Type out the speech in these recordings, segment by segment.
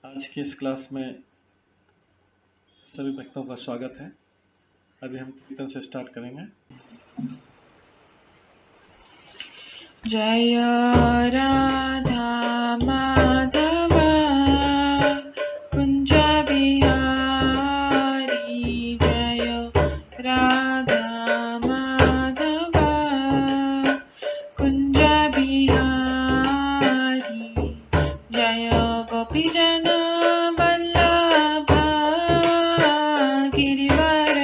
आज की इस क्लास में सभी भक्तों का स्वागत है। अभी हम कीर्तन से स्टार्ट करेंगे। जय राधा माधव कुंज बिहारी, जय राधा माधव कुंज बिहारी, जय गोपीजन वल्लभ गिरिवर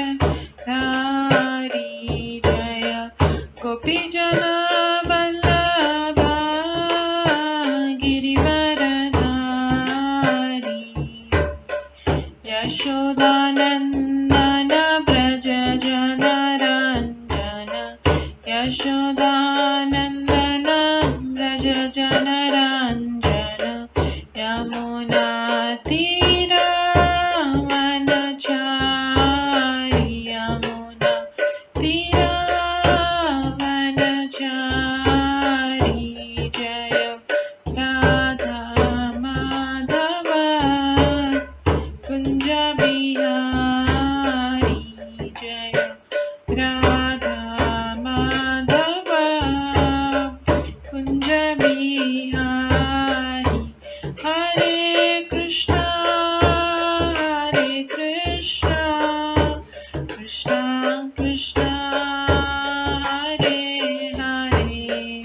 धारी, जय गोपीजन वल्लभ गिरिवर धारी, यशोदानंदन व्रज जनरंजन, यशोदानंदन व्रज जनरंजन, यमुना तीरावनचारी, यमुना तीरावनचारी, जय राधा माधव कुंज बिहारी, जय राधा माधव कुंज बिहारी, हरे कृष्णा कृष्णा कृष्णा हरे हरे,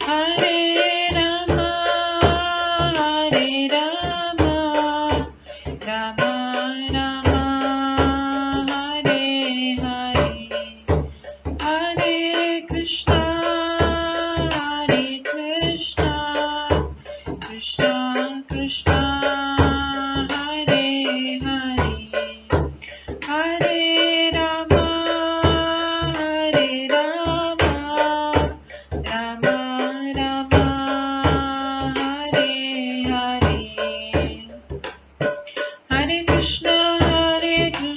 हरे राम राम राम हरे हरे, हरे कृष्णा कृष्णा कृष्णा हरे हरे, हरे राम राम राम हरे हरे, हरे कृष्णा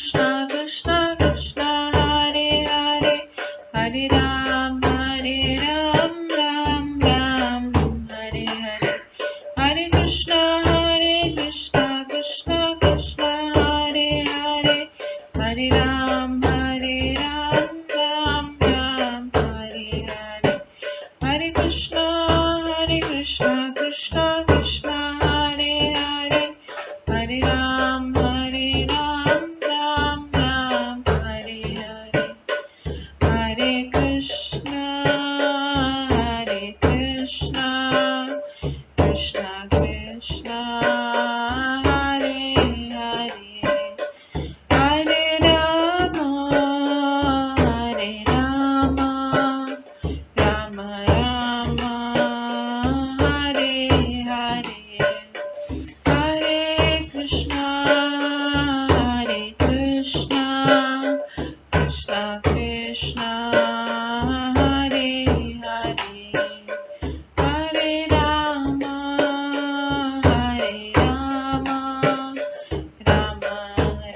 कृष्णा कृष्णा हरे हरे, हरे राम राम राम हरे हरे, हरे कृष्णा कृष्णा कृष्णा हरे हरे, हरे राम राम राम हरे हरे, हरे कृष्णा कृष्णा कृष्णा हरे हरे, हरे राम राम राम हरे हरे, हरे कृष्णा कृष्णा कृष्णा हरे हरे, हरे राम राम राम हरे हरे, हरे कृष्णा कृष्णा कृष्णा हरे हरे, हरे राम राम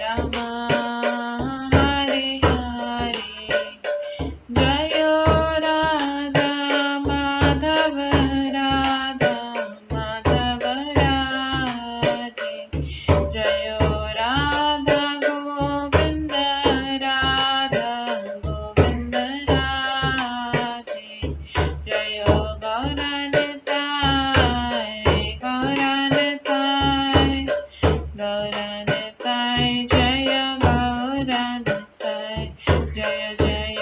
राम हरे हरे, जय राधा माधव राधे, जय राधा गोविंद राधे, जय गौरनिताय जय गौरनिताय, जय जय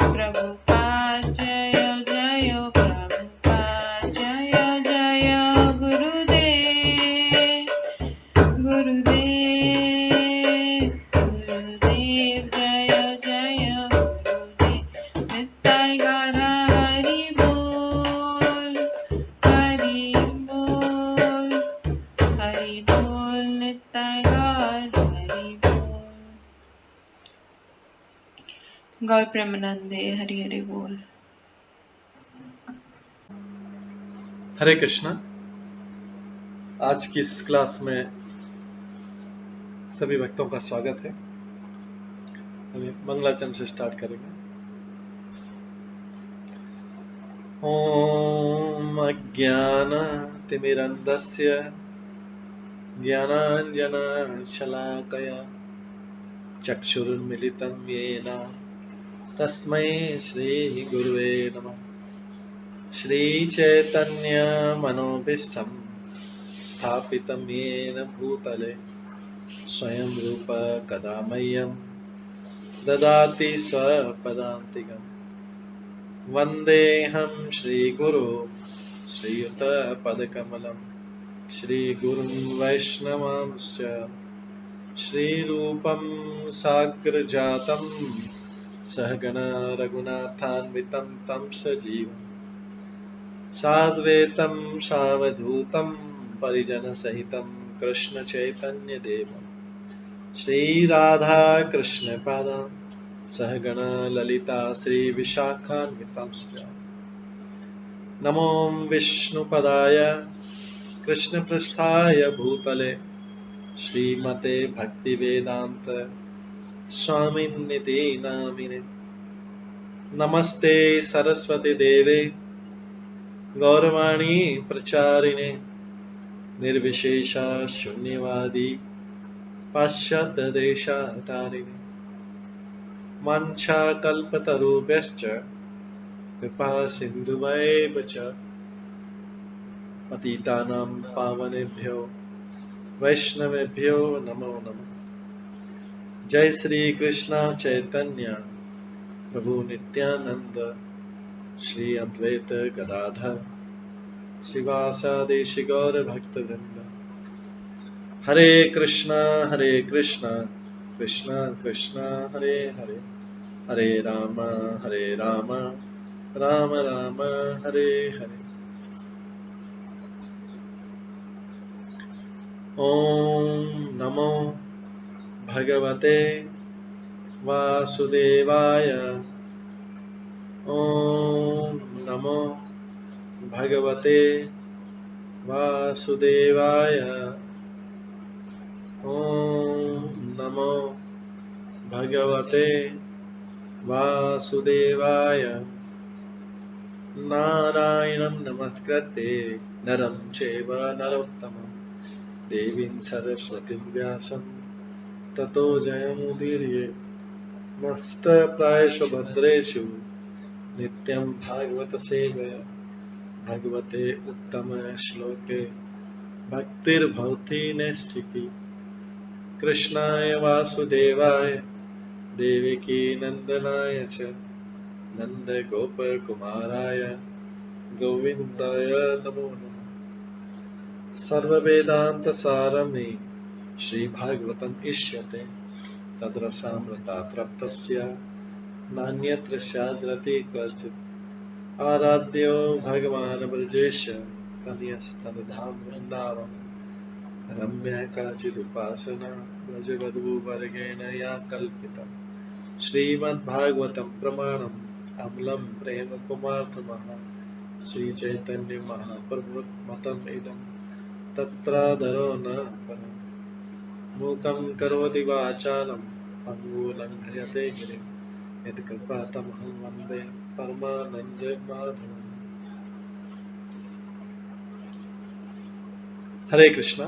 प्रभुपाद जय जय प्रभुपाद, जय जय गुरुदेव जय जय गुरुदेव, नित्य गौर हरि बोल नित्य गौर हरि बोल। गौर प्रेमानंदे हरि हरि बोल। हरे कृष्णा। आज की इस क्लास में सभी भक्तों का स्वागत है। अभी मंगलाचरण से स्टार्ट करेंगे। ॐ अज्ञानतिमिरन्धस्य ज्ञानाञ्जनशलाकया चक्षुरुन्मिलितं येन तस्मै श्रीगुरुवे नमः। श्रीचैतन्यमनोभीष्टं स्थापितं येन भूतले स्वयं रूप कदा मह्यं ददाति स्वपदान्तिकम्। वन्देऽहं श्रीगुरो श्रीयुतपदकमलं श्रीगुरुं वैष्णवांश्च श्रीरूपं साग्रजातं सहगण रघुनाथान्वितं तं सजीवं साद्वैतं सावधूतं परिजनसहितं कृष्णचैतन्यदेवं श्रीराधाकृष्णपादान् सहगण ललिता श्रीविशाखान्वितांश्च नमो विष्णुपदाय कृष्णपृष्ठाय भूतले श्रीमते भक्तिवेदान्त स्वामिन्निति नामिने। नमस्ते सरस्वती देवे गौरवाणी प्रचारिणे निर्विशेष शून्यवादी पाश्चात्य देशतारिणे। वाञ्छाकल्पतरुभ्यश्च कृपा सिन्धुभ्येव च पतितानां पावनेभ्यो वैष्णवेभ्यो नमो नमः। जय श्री कृष्ण चैतन्य प्रभु नित्यानंद श्री अद्वैत गदाधर शिवासादि गौर भक्तवृंद। हरे कृष्णा कृष्णा कृष्णा हरे हरे, हरे राम राम राम हरे हरे। ओम नमो भगवते वासुदेवाय। ओम नमो भगवते वासुदेवाय। ओम नमो भगवते वासुदेवाय। नारायणं नमस्कृत्य नरं चैव नरोत्तमं देवीं सरस्वतीं व्यासं ततो जयमुदीरये। नष्टप्रायेषु भद्रेषु नित्यं भागवत सेवया भगवते उत्तम श्लोके भक्तिर्भवति नैष्ठिकी। कृष्णाय वासुदेवाय देवकी नंदनाय च नन्दगोपकुमाराय गोविन्दाय नमो नमः। सर्ववेदान्तसारमे श्रीभागवतम् इष्यते तद्रसामृतात् नान्यत्र स्याद्रति क्वचित्। आराध्यो भगवान् ब्रजेश कन्यस्तनधाम वृन्दावन रम्या काचिदुपासना व्रजवधूवर्गेण या कल्पिता। श्रीमद्भागवतं प्रमाणम् अमलं प्रेम कुमार्थमः श्रीचैतन्य महाप्रभुमतम् इदं तत्रादरो न परम्। मूकं करोति वाचालं पङ्गुलङ्घयते गिरिं यत्कृपातमहं वन्दे परमानन्दमाधवम्। हरे कृष्णा।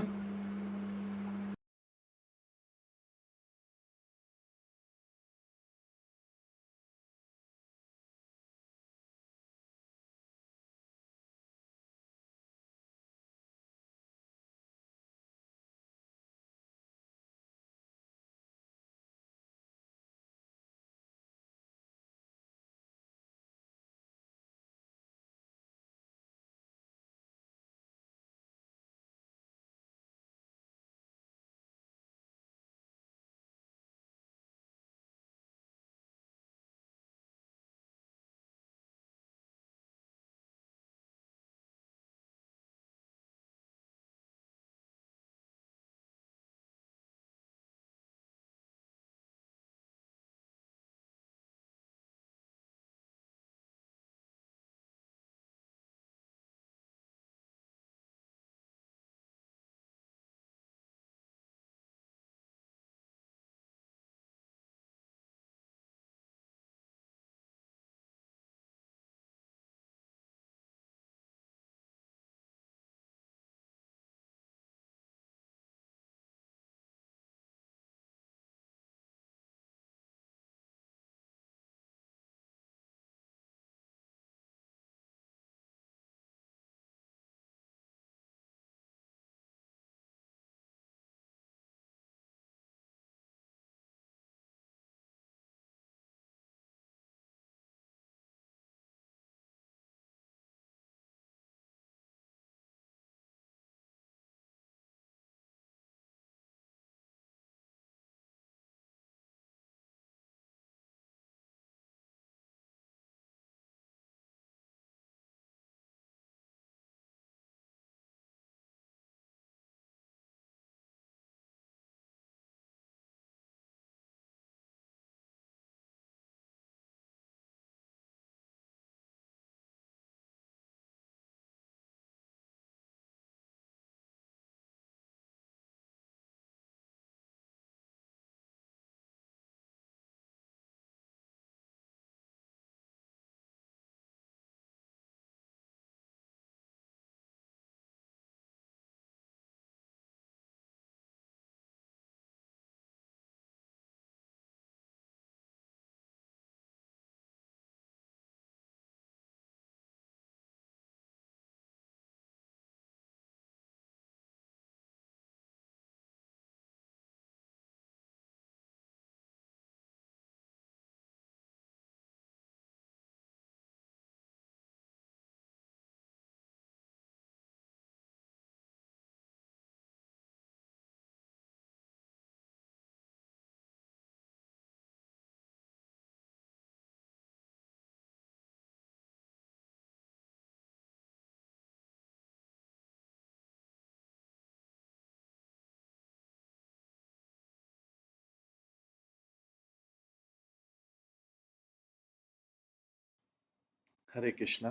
हरे कृष्णा।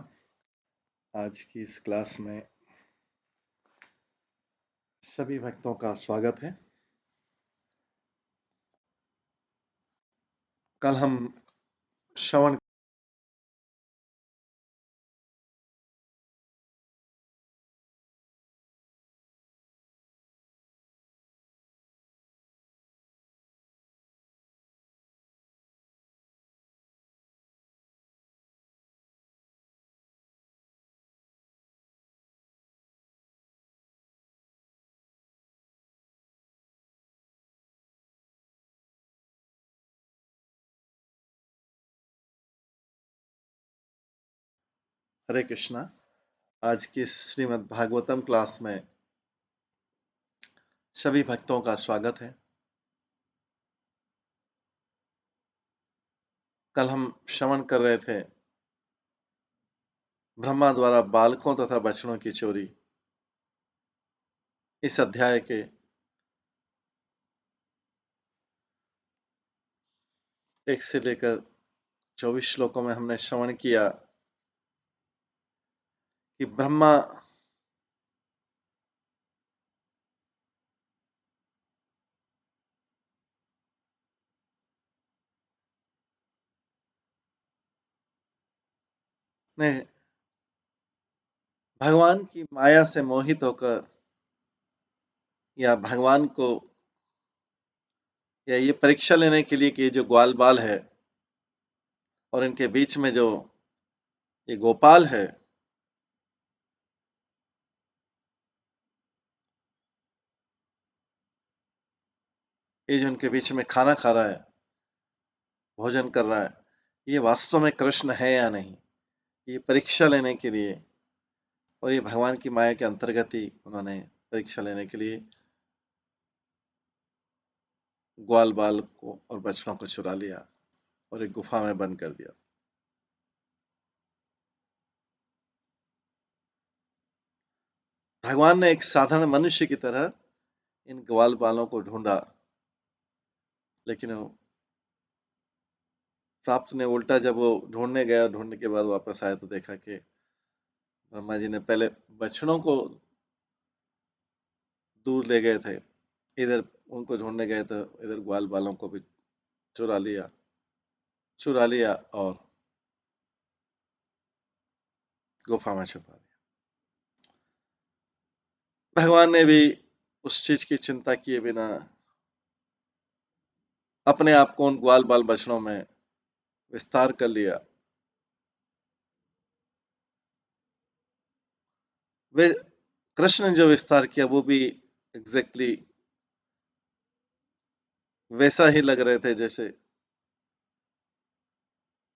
आज की इस क्लास में सभी भक्तों का स्वागत है। कल हम श्रवण हरे कृष्णा। आज की श्रीमद् भागवतम क्लास में सभी भक्तों का स्वागत है। कल हम श्रवण कर रहे थे ब्रह्मा द्वारा बालकों तथा बछड़ों की चोरी। इस अध्याय के 1 से लेकर 24 श्लोकों में हमने श्रवण किया कि ब्रह्मा ने भगवान की माया से मोहित होकर या भगवान को या ये परीक्षा लेने के लिए कि ये जो ग्वाल बाल है और इनके बीच में जो ये गोपाल है, ये जो इनके बीच में खाना खा रहा है, भोजन कर रहा है, ये वास्तव में कृष्ण है या नहीं, ये परीक्षा लेने के लिए और ये भगवान की माया के अंतर्गत ही उन्होंने परीक्षा लेने के लिए ग्वाल बाल को और बछड़ों को चुरा लिया और एक गुफा में बंद कर दिया। भगवान ने एक साधारण मनुष्य की तरह इन ग्वाल बालों को ढूंढा, लेकिन प्राप्त ने उल्टा जब वो ढूंढने गया, ढूंढने के बाद वापस आया तो देखा कि ब्रह्मा जी ने पहले बछड़ों को दूर ले गए थे, इधर उनको ढूंढने गए तो इधर ग्वाल बालों को भी चुरा लिया और गुफा में छुपा दिया। भगवान ने भी उस चीज की चिंता किए बिना अपने आप को उन ग्वाल बाल बछड़ों में विस्तार कर लिया। वे कृष्ण ने जो विस्तार किया वो भी एग्जैक्टली वैसा ही लग रहे थे जैसे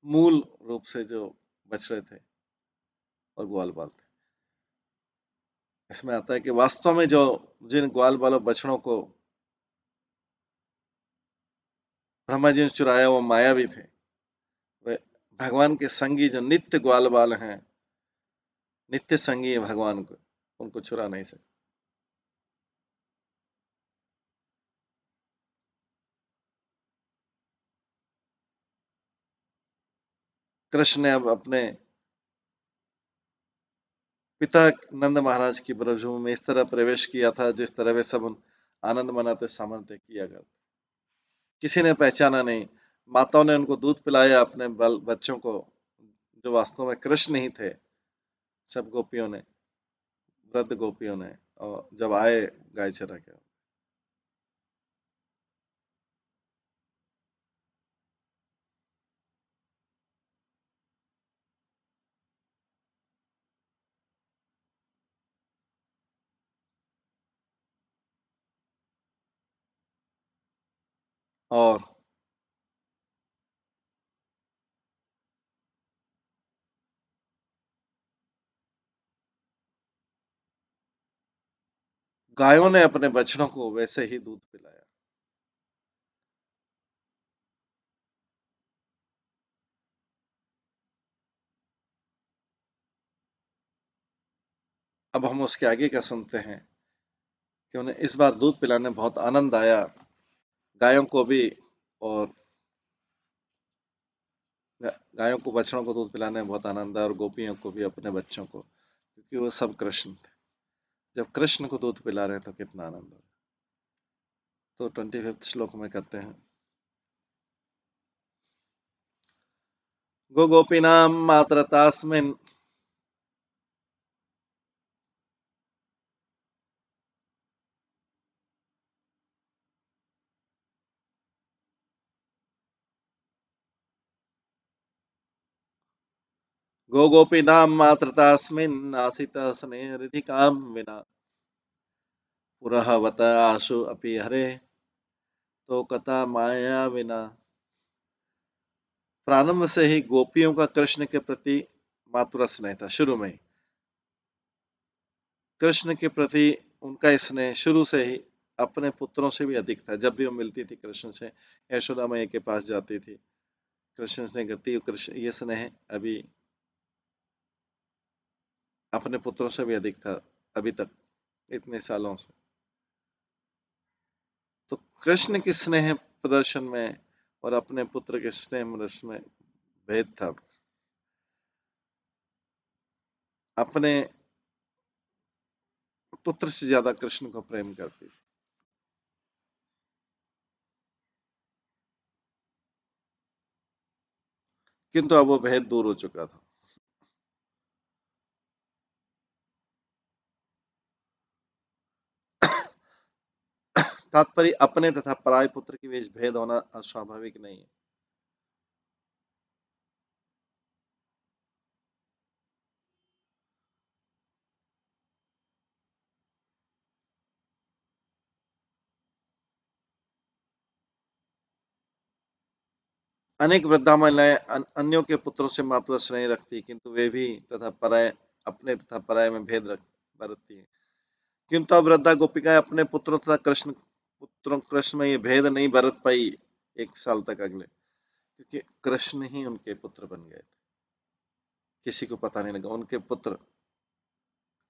मूल रूप से जो बछड़े थे और ग्वाल बाल थे। इसमें आता है कि वास्तव में जो जिन ग्वाल बालों बछड़ों को ब्रह्मा जी ने चुराया वो मायावी थे। वे भगवान के संगी जो नित्य ग्वाल बाल हैं, नित्य संगी है भगवान को, उनको चुरा नहीं सकते। कृष्ण ने अब अपने पिता नंद महाराज की ब्रजभूमि में इस तरह प्रवेश किया था जिस तरह वे सब आनंद मनाते सामंत किया करते। किसी ने पहचाना नहीं। माताओं ने उनको दूध पिलाया अपने बच्चों को, जो वास्तव में कृष्ण ही थे। सब गोपियों ने, वृद्ध गोपियों ने, और जब आए गाय चरा के। और गायों ने अपने बछड़ों को वैसे ही दूध पिलाया। अब हम उसके आगे का सुनते हैं कि उन्हें इस बार दूध पिलाने में बहुत आनंद आया, गायों को भी और गायों को बछड़ों को दूध पिलाने में बहुत आनंद है, और गोपियों को भी अपने बच्चों को, क्योंकि वो सब कृष्ण थे। जब कृष्ण को दूध पिला रहे हैं तो कितना आनंद हो। तो 25th श्लोक में करते हैं, गो गोपीनां मातरतास्मिन् गो गोपीनां मातृतास्मिन् आसितः स्नेहरिधिकां विना पुरहवत आशु अपि हरे तो कथा माया विना। प्रारंभ से ही गोपियों का कृष्ण के प्रति मातुर स्नेह था। शुरू में ही कृष्ण के प्रति उनका स्नेह शुरू से ही अपने पुत्रों से भी अधिक था। जब भी वो मिलती थी कृष्ण से, यशोदा मैया के पास जाती थी, कृष्ण स्नेह करती, कृष्ण ये स्नेह अभी अपने पुत्रों से भी अधिक था अभी तक, इतने सालों से। तो कृष्ण के स्नेह प्रदर्शन में और अपने पुत्र के स्नेह प्रदर्शन में भेद था। अपने पुत्र से ज्यादा कृष्ण को प्रेम करती थी। किंतु अब वो भेद दूर हो चुका था। तात्पर्य अपने तथा पराय पुत्र के बीच भेद होना अस्वाभाविक नहीं है। अनेक वृद्धा महिलाएं अन्यों के पुत्रों से मातृ स्नेह रखती, किंतु वे भी तथा पराय अपने तथा पराय में भेद बरतती है। किंतु अब वृद्धा गोपिकाएं अपने पुत्रों तथा कृष्ण में ये भेद नहीं बरत पाई 1 साल तक अगले, क्योंकि कृष्ण ही उनके पुत्र बन गए थे। किसी को पता नहीं लगा उनके पुत्र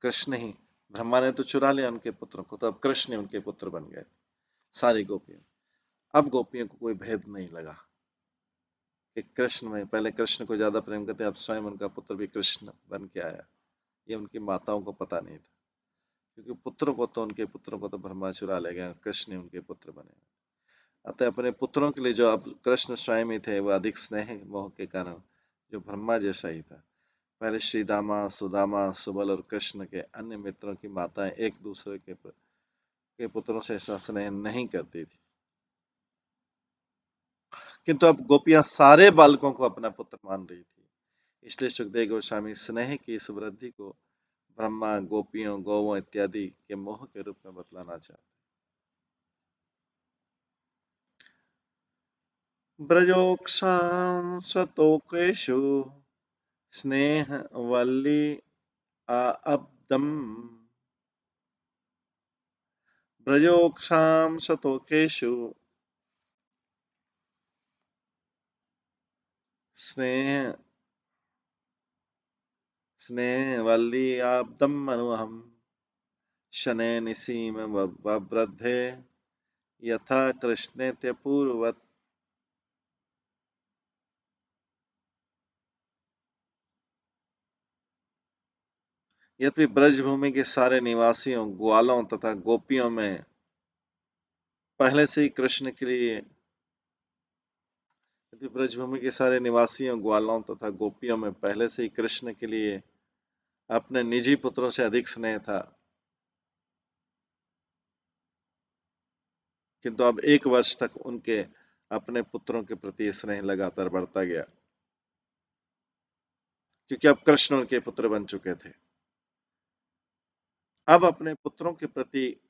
कृष्ण ही। ब्रह्मा ने तो चुरा लिया उनके पुत्रों को, तो अब कृष्ण ही उनके पुत्र बन गए सारी गोपियों। अब गोपियों को कोई भेद नहीं लगा कि कृष्ण में, पहले कृष्ण को ज्यादा प्रेम करते, अब स्वयं उनका पुत्र भी कृष्ण बन के आया। ये उनकी माताओं को पता नहीं था, क्योंकि पुत्रों को तो, उनके पुत्रों को तो ब्रह्मा चुरा ले गया, कृष्ण ही उनके पुत्र बने। अतः अपने पुत्रों के लिए जो अब कृष्ण स्वयं ही थे, वो अधिक स्नेह मोह के कारण जो ब्रह्मा जैसा ही था। पहले श्री दामा सुदामा सुबल और कृष्ण के अन्य मित्रों की माताएं एक दूसरे के पुत्रों से ऐसा स्नेह नहीं करती थी, किंतु अब गोपियां सारे बालकों को अपना पुत्र मान रही थी। इसलिए सुखदेव गोस्वामी स्नेह की इस वृद्धि को ब्रह्मा, गोपियों, गौवों इत्यादि के मोह के रूप में बतलाना चाहते। ब्रजोक्षां स्वतोकेषु स्नेह वल्ली अब्दम, ब्रजोक्षां स्वतोकेषु स्नेह स्नेहवल्लीयाब्दम् अनुहं शनैः निसीम ववृद्धे यथा कृष्णेत्यपूर्वत्। यद्यपि ब्रजभूमि के सारे निवासियों, ग्वालों तथा गोपियों में पहले से ही कृष्ण के लिए यद्यपि ब्रजभूमि के सारे निवासियों, ग्वालों तथा गोपियों में पहले से ही कृष्ण के लिए अपने निजी पुत्रों से अधिक स्नेह था, किंतु अब 1 वर्ष तक उनके अपने पुत्रों के प्रति स्नेह लगातार बढ़ता गया, क्योंकि अब कृष्ण उनके पुत्र बन चुके थे। अब अपने पुत्रों के प्रति,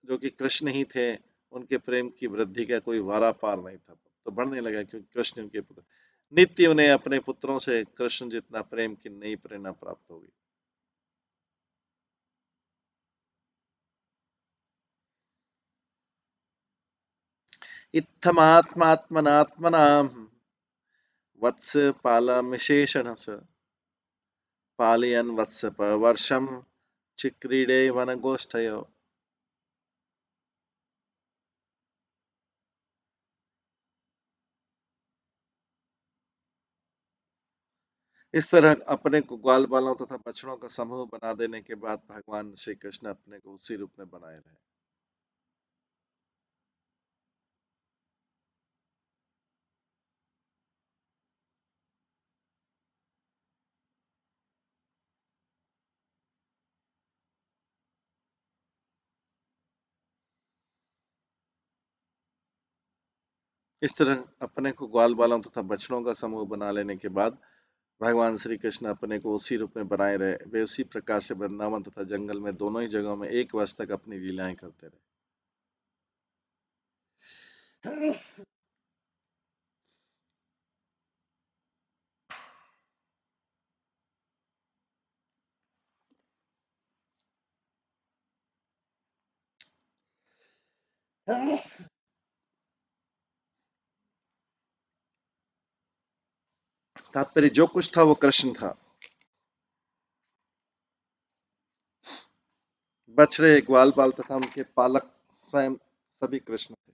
जो कि कृष्ण ही थे, उनके प्रेम की वृद्धि का कोई वारा पार नहीं था, तो बढ़ने लगा, क्योंकि कृष्ण उनके पुत्र। नित्य उन्हें अपने पुत्रों से कृष्ण जितना प्रेम की नई प्रेरणा प्राप्त होगी। इत्थमात्मात्मनात्मनां वत्स पालमिशेषण पालयन् वत्स वर्षम चिक्रीडे वनगोष्ठयो। इस तरह अपने को ग्वाल बालों तथा बछड़ों का समूह बना देने के बाद भगवान श्री कृष्ण अपने को उसी रूप में बनाए रहे। इस तरह अपने को ग्वाल बालों तथा बछड़ों का समूह बना लेने के बाद भगवान श्री कृष्ण अपने को उसी रूप में बनाए रहे। वे उसी प्रकार से वृंदावन तथा जंगल में दोनों ही जगहों में 1 वर्ष तक अपनी लीलाएं करते रहे। तात्पर्य जो कुछ था वो कृष्ण था। बछड़े, ग्वाल बाल तथा उनके पालक स्वयं सभी कृष्ण थे।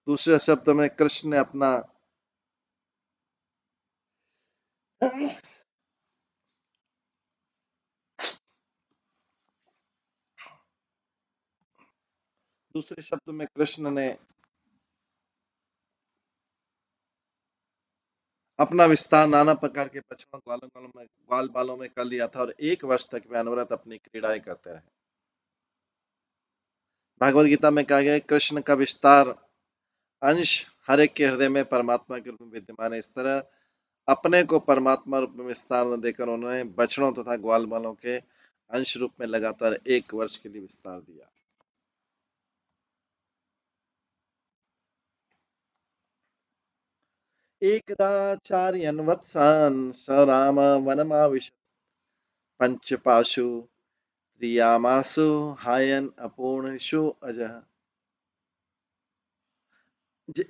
दूसरे शब्द में कृष्ण ने अपना दूसरे शब्द में कृष्ण ने अपना विस्तार नाना प्रकार के बछड़ों ग्वाल बालों में कर लिया था और 1 वर्ष तक वे अनवरत अपनी क्रीड़ाएं करते रहे। भगवत गीता में कहा गया है, कृष्ण का विस्तार अंश हर एक के हृदय में परमात्मा के रूप में विद्यमान है। इस तरह अपने को परमात्मा रूप में विस्तार न देकर उन्होंने बछड़ों तथा ग्वाल बालों के अंश रूप में लगातार 1 वर्ष के लिए विस्तार दिया। एकदा चार्यन वत्सान स राम वनमाविशत् पंचपाशु त्रियामासु हायन अपूर्णेषु अजः।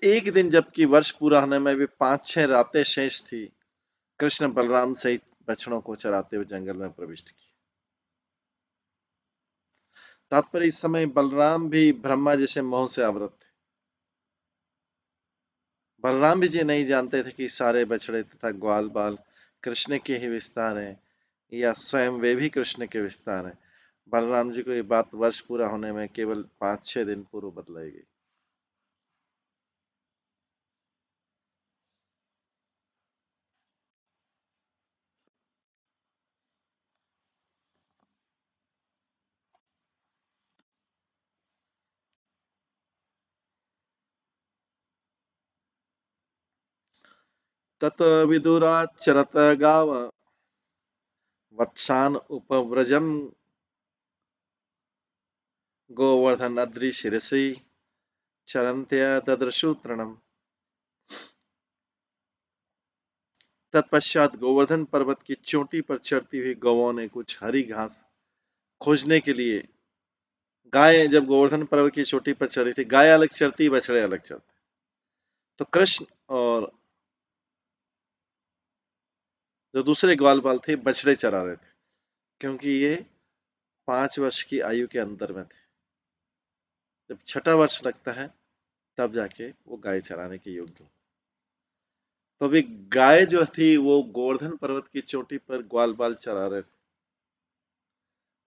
एक दिन जबकि वर्ष पूरा होने में भी 5-6 रातें शेष थी, कृष्ण बलराम सहित बछड़ों को चराते हुए जंगल में प्रविष्ट किए। तात्पर्य इस समय बलराम भी ब्रह्मा जैसे मोह से आवृत थे। बलराम भी जी नहीं जानते थे कि सारे बछड़े तथा ग्वाल बाल कृष्ण के ही विस्तार हैं या स्वयं वे भी कृष्ण के विस्तार हैं। बलराम जी को ये बात वर्ष पूरा होने में केवल 5-6 दिन पूर्व बतलाई गई। तत विदुराचरत गाव वत्सान उपव्रजम गोवर्धन अद्रि शिरसि चरन्त्य ददृशु तृणम्। तत्पश्चात गोवर्धन पर्वत की चोटी पर चढ़ती हुई गौओं ने कुछ हरी घास खोजने के लिए गाय जब गोवर्धन पर्वत की चोटी पर चढ़ी थी, गाय अलग चरती, बछड़े अलग चरते। तो कृष्ण और जो दूसरे ग्वाल बाल थे बछड़े चरा रहे थे, क्योंकि ये 5 वर्ष की आयु के अंतर में थे। जब छठा वर्ष लगता है तब जाके वो गाय चराने के योग्य हो। तो अभी गाय जो थी वो गोवर्धन पर्वत की चोटी पर ग्वाल बाल चरा रहे थे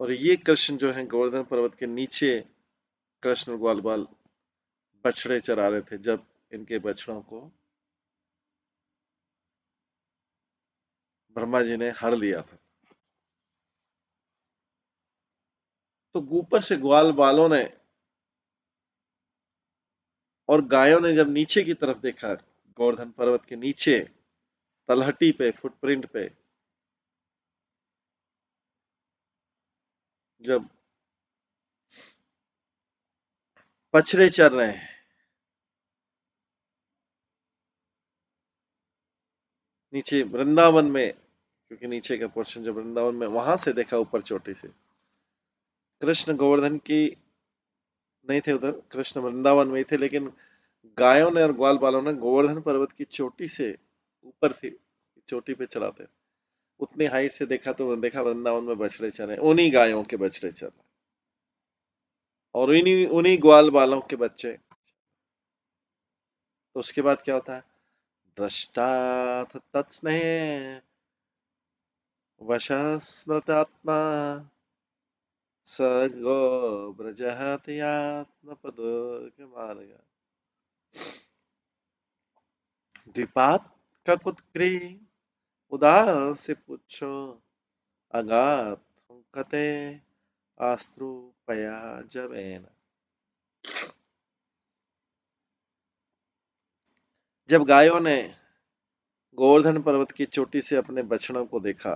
और ये कृष्ण जो है गोवर्धन पर्वत के नीचे कृष्ण ग्वाल बाल बछड़े चरा रहे थे जब इनके बछड़ों को ब्रह्मा जी ने हर लिया था। तो ऊपर से ग्वाल बालों ने और गायों ने जब नीचे की तरफ देखा, गोवर्धन पर्वत के नीचे तलहटी पे, फुटप्रिंट पे जब बछड़े चर रहे हैं, नीचे वृंदावन में, क्योंकि नीचे का पोर्शन जो वृंदावन में, वहां से देखा ऊपर चोटी से कृष्ण गोवर्धन की नहीं थे उधर, कृष्ण वृंदावन में ही थे, लेकिन गायों ने और ग्वाल बालों ने गोवर्धन पर्वत की चोटी से ऊपर थी, चोटी पे चलाते उतनी हाइट से देखा तो देखा वृंदावन में बछड़े चर रहे, उन्हीं गायों के बछड़े चर रहे और उन्हीं उन्हीं ग्वाल बालों के बच्चे। तो उसके बाद क्या होता है, द्रष्टाथ तत्स्नेहे वशः स्मृतात्मा स गो ब्रजहति आत्मपदोऽमार्ग द्विपात का कुत्क्री उदास पुच्छो अगात कते आस्त्रु पया जवेन। जब गायों ने गोवर्धन पर्वत की चोटी से अपने बछड़ों को देखा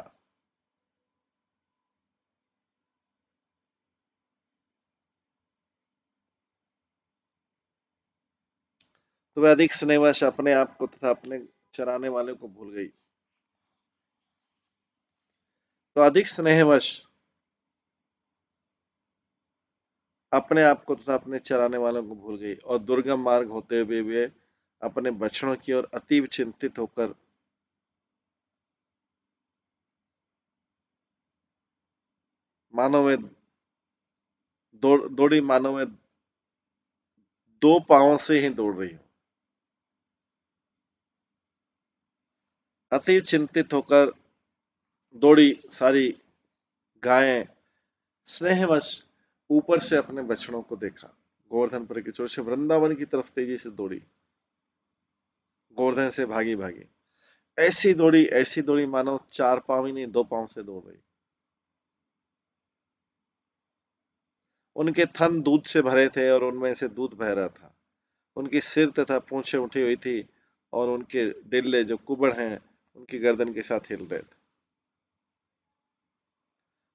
तो वह अधिक स्नेहवश अपने आप को तथा अपने चराने वाले को भूल गई। तो अधिक स्नेहवश अपने आप को तथा अपने चराने वालों को भूल गई और दुर्गम मार्ग होते हुए वे अपने बछड़ों की ओर अतीव चिंतित होकर मानो में दौड़ी मानो में दो पांवों से ही दौड़ रही हूं। अतीव चिंतित होकर दौड़ी सारी गायें स्नेहवश ऊपर से अपने बछड़ों को देखा। गोवर्धन पर की चोट से वृंदावन की तरफ तेजी से दौड़ी, गोवर्धन से भागी भागी ऐसी दौड़ी मानो चार पांव ही नहीं दो पांव से दौड़ रही। उनके थन दूध से भरे थे और उनमें से दूध बह रहा था। उनकी सिर तथा पूंछें उठी हुई थी और उनके डिल्ले जो कुबड़ हैं उनकी गर्दन के साथ हिल रहे थे।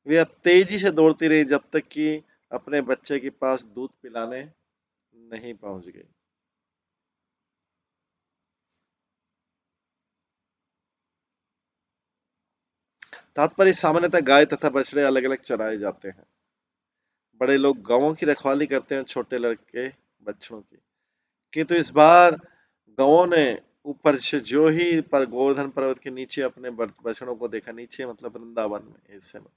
वे अब तेजी से दौड़ती रही जब तक कि अपने बच्चे के पास दूध पिलाने नहीं पहुंच गई। तात्पर्य सामान्यतः गाय तथा बछड़े अलग अलग चराए जाते हैं। बड़े लोग गौों की रखवाली करते हैं, छोटे लड़के बच्चों की। किंतु इस बार गौों ने ऊपर से जो ही पर गोवर्धन पर्वत के नीचे अपने बछड़ों को देखा, नीचे मतलब वृंदावन में हिस्से में,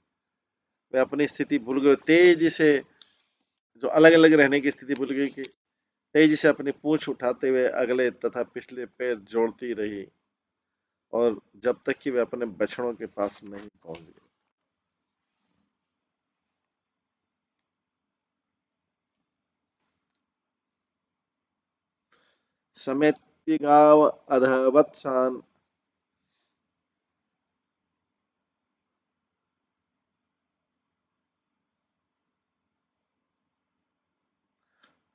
वे अपनी स्थिति भूल गए। तेजी से जो अलग अलग रहने की स्थिति भूल गई कि तेजी से अपनी पूंछ उठाते हुए अगले तथा पिछले पैर जोड़ती रही और जब तक कि वे अपने बछड़ों के पास नहीं पहुंच गए। समेत्य गाव अधवत्सान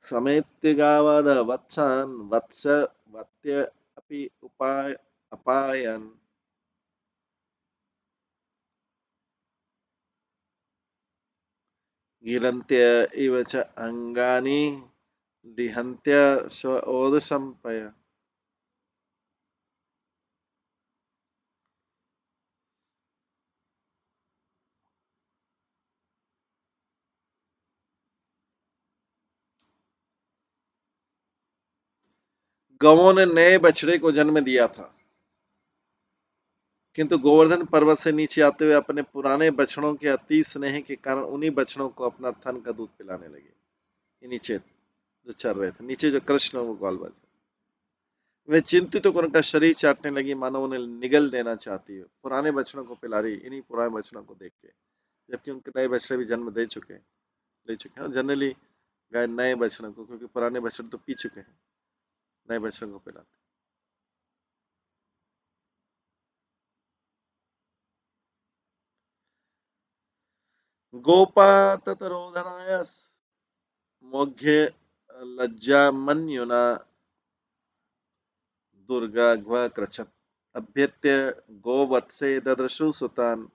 समेत्य गावदवत्सान वत्स वत्य अपि अपायन गिरन्त्य इव च अंगानि दिहन्त्य स्व ओदसंपय। गौों ने नए बछड़े को जन्म दिया था, किंतु गोवर्धन पर्वत से नीचे आते हुए अपने पुराने बछड़ों के अति स्नेह के कारण उन्हीं बछड़ों को अपना थन का दूध पिलाने लगे। नीचे जो चल रहे थे, नीचे जो कृष्ण वो ग्वाल बाल, वे चिंतित होकर उनका शरीर चाटने लगी मानो उन्हें निगल देना चाहती है। पुराने बछड़ों को पिला रही इन्हीं पुराने बछड़ों को देख के, जबकि उनके नए बछड़े भी जन्म ले चुके हैं। जनरली गाय नए बछड़ों को, क्योंकि पुराने बछड़े तो पी चुके हैं, नए बछड़ों को पिलाते। गोपा ततरोधनाय मोघ्य लज्जा मन्युना दुर्गा कृच्छत अभ्यत्य गोवत्से ददृशु सुतान।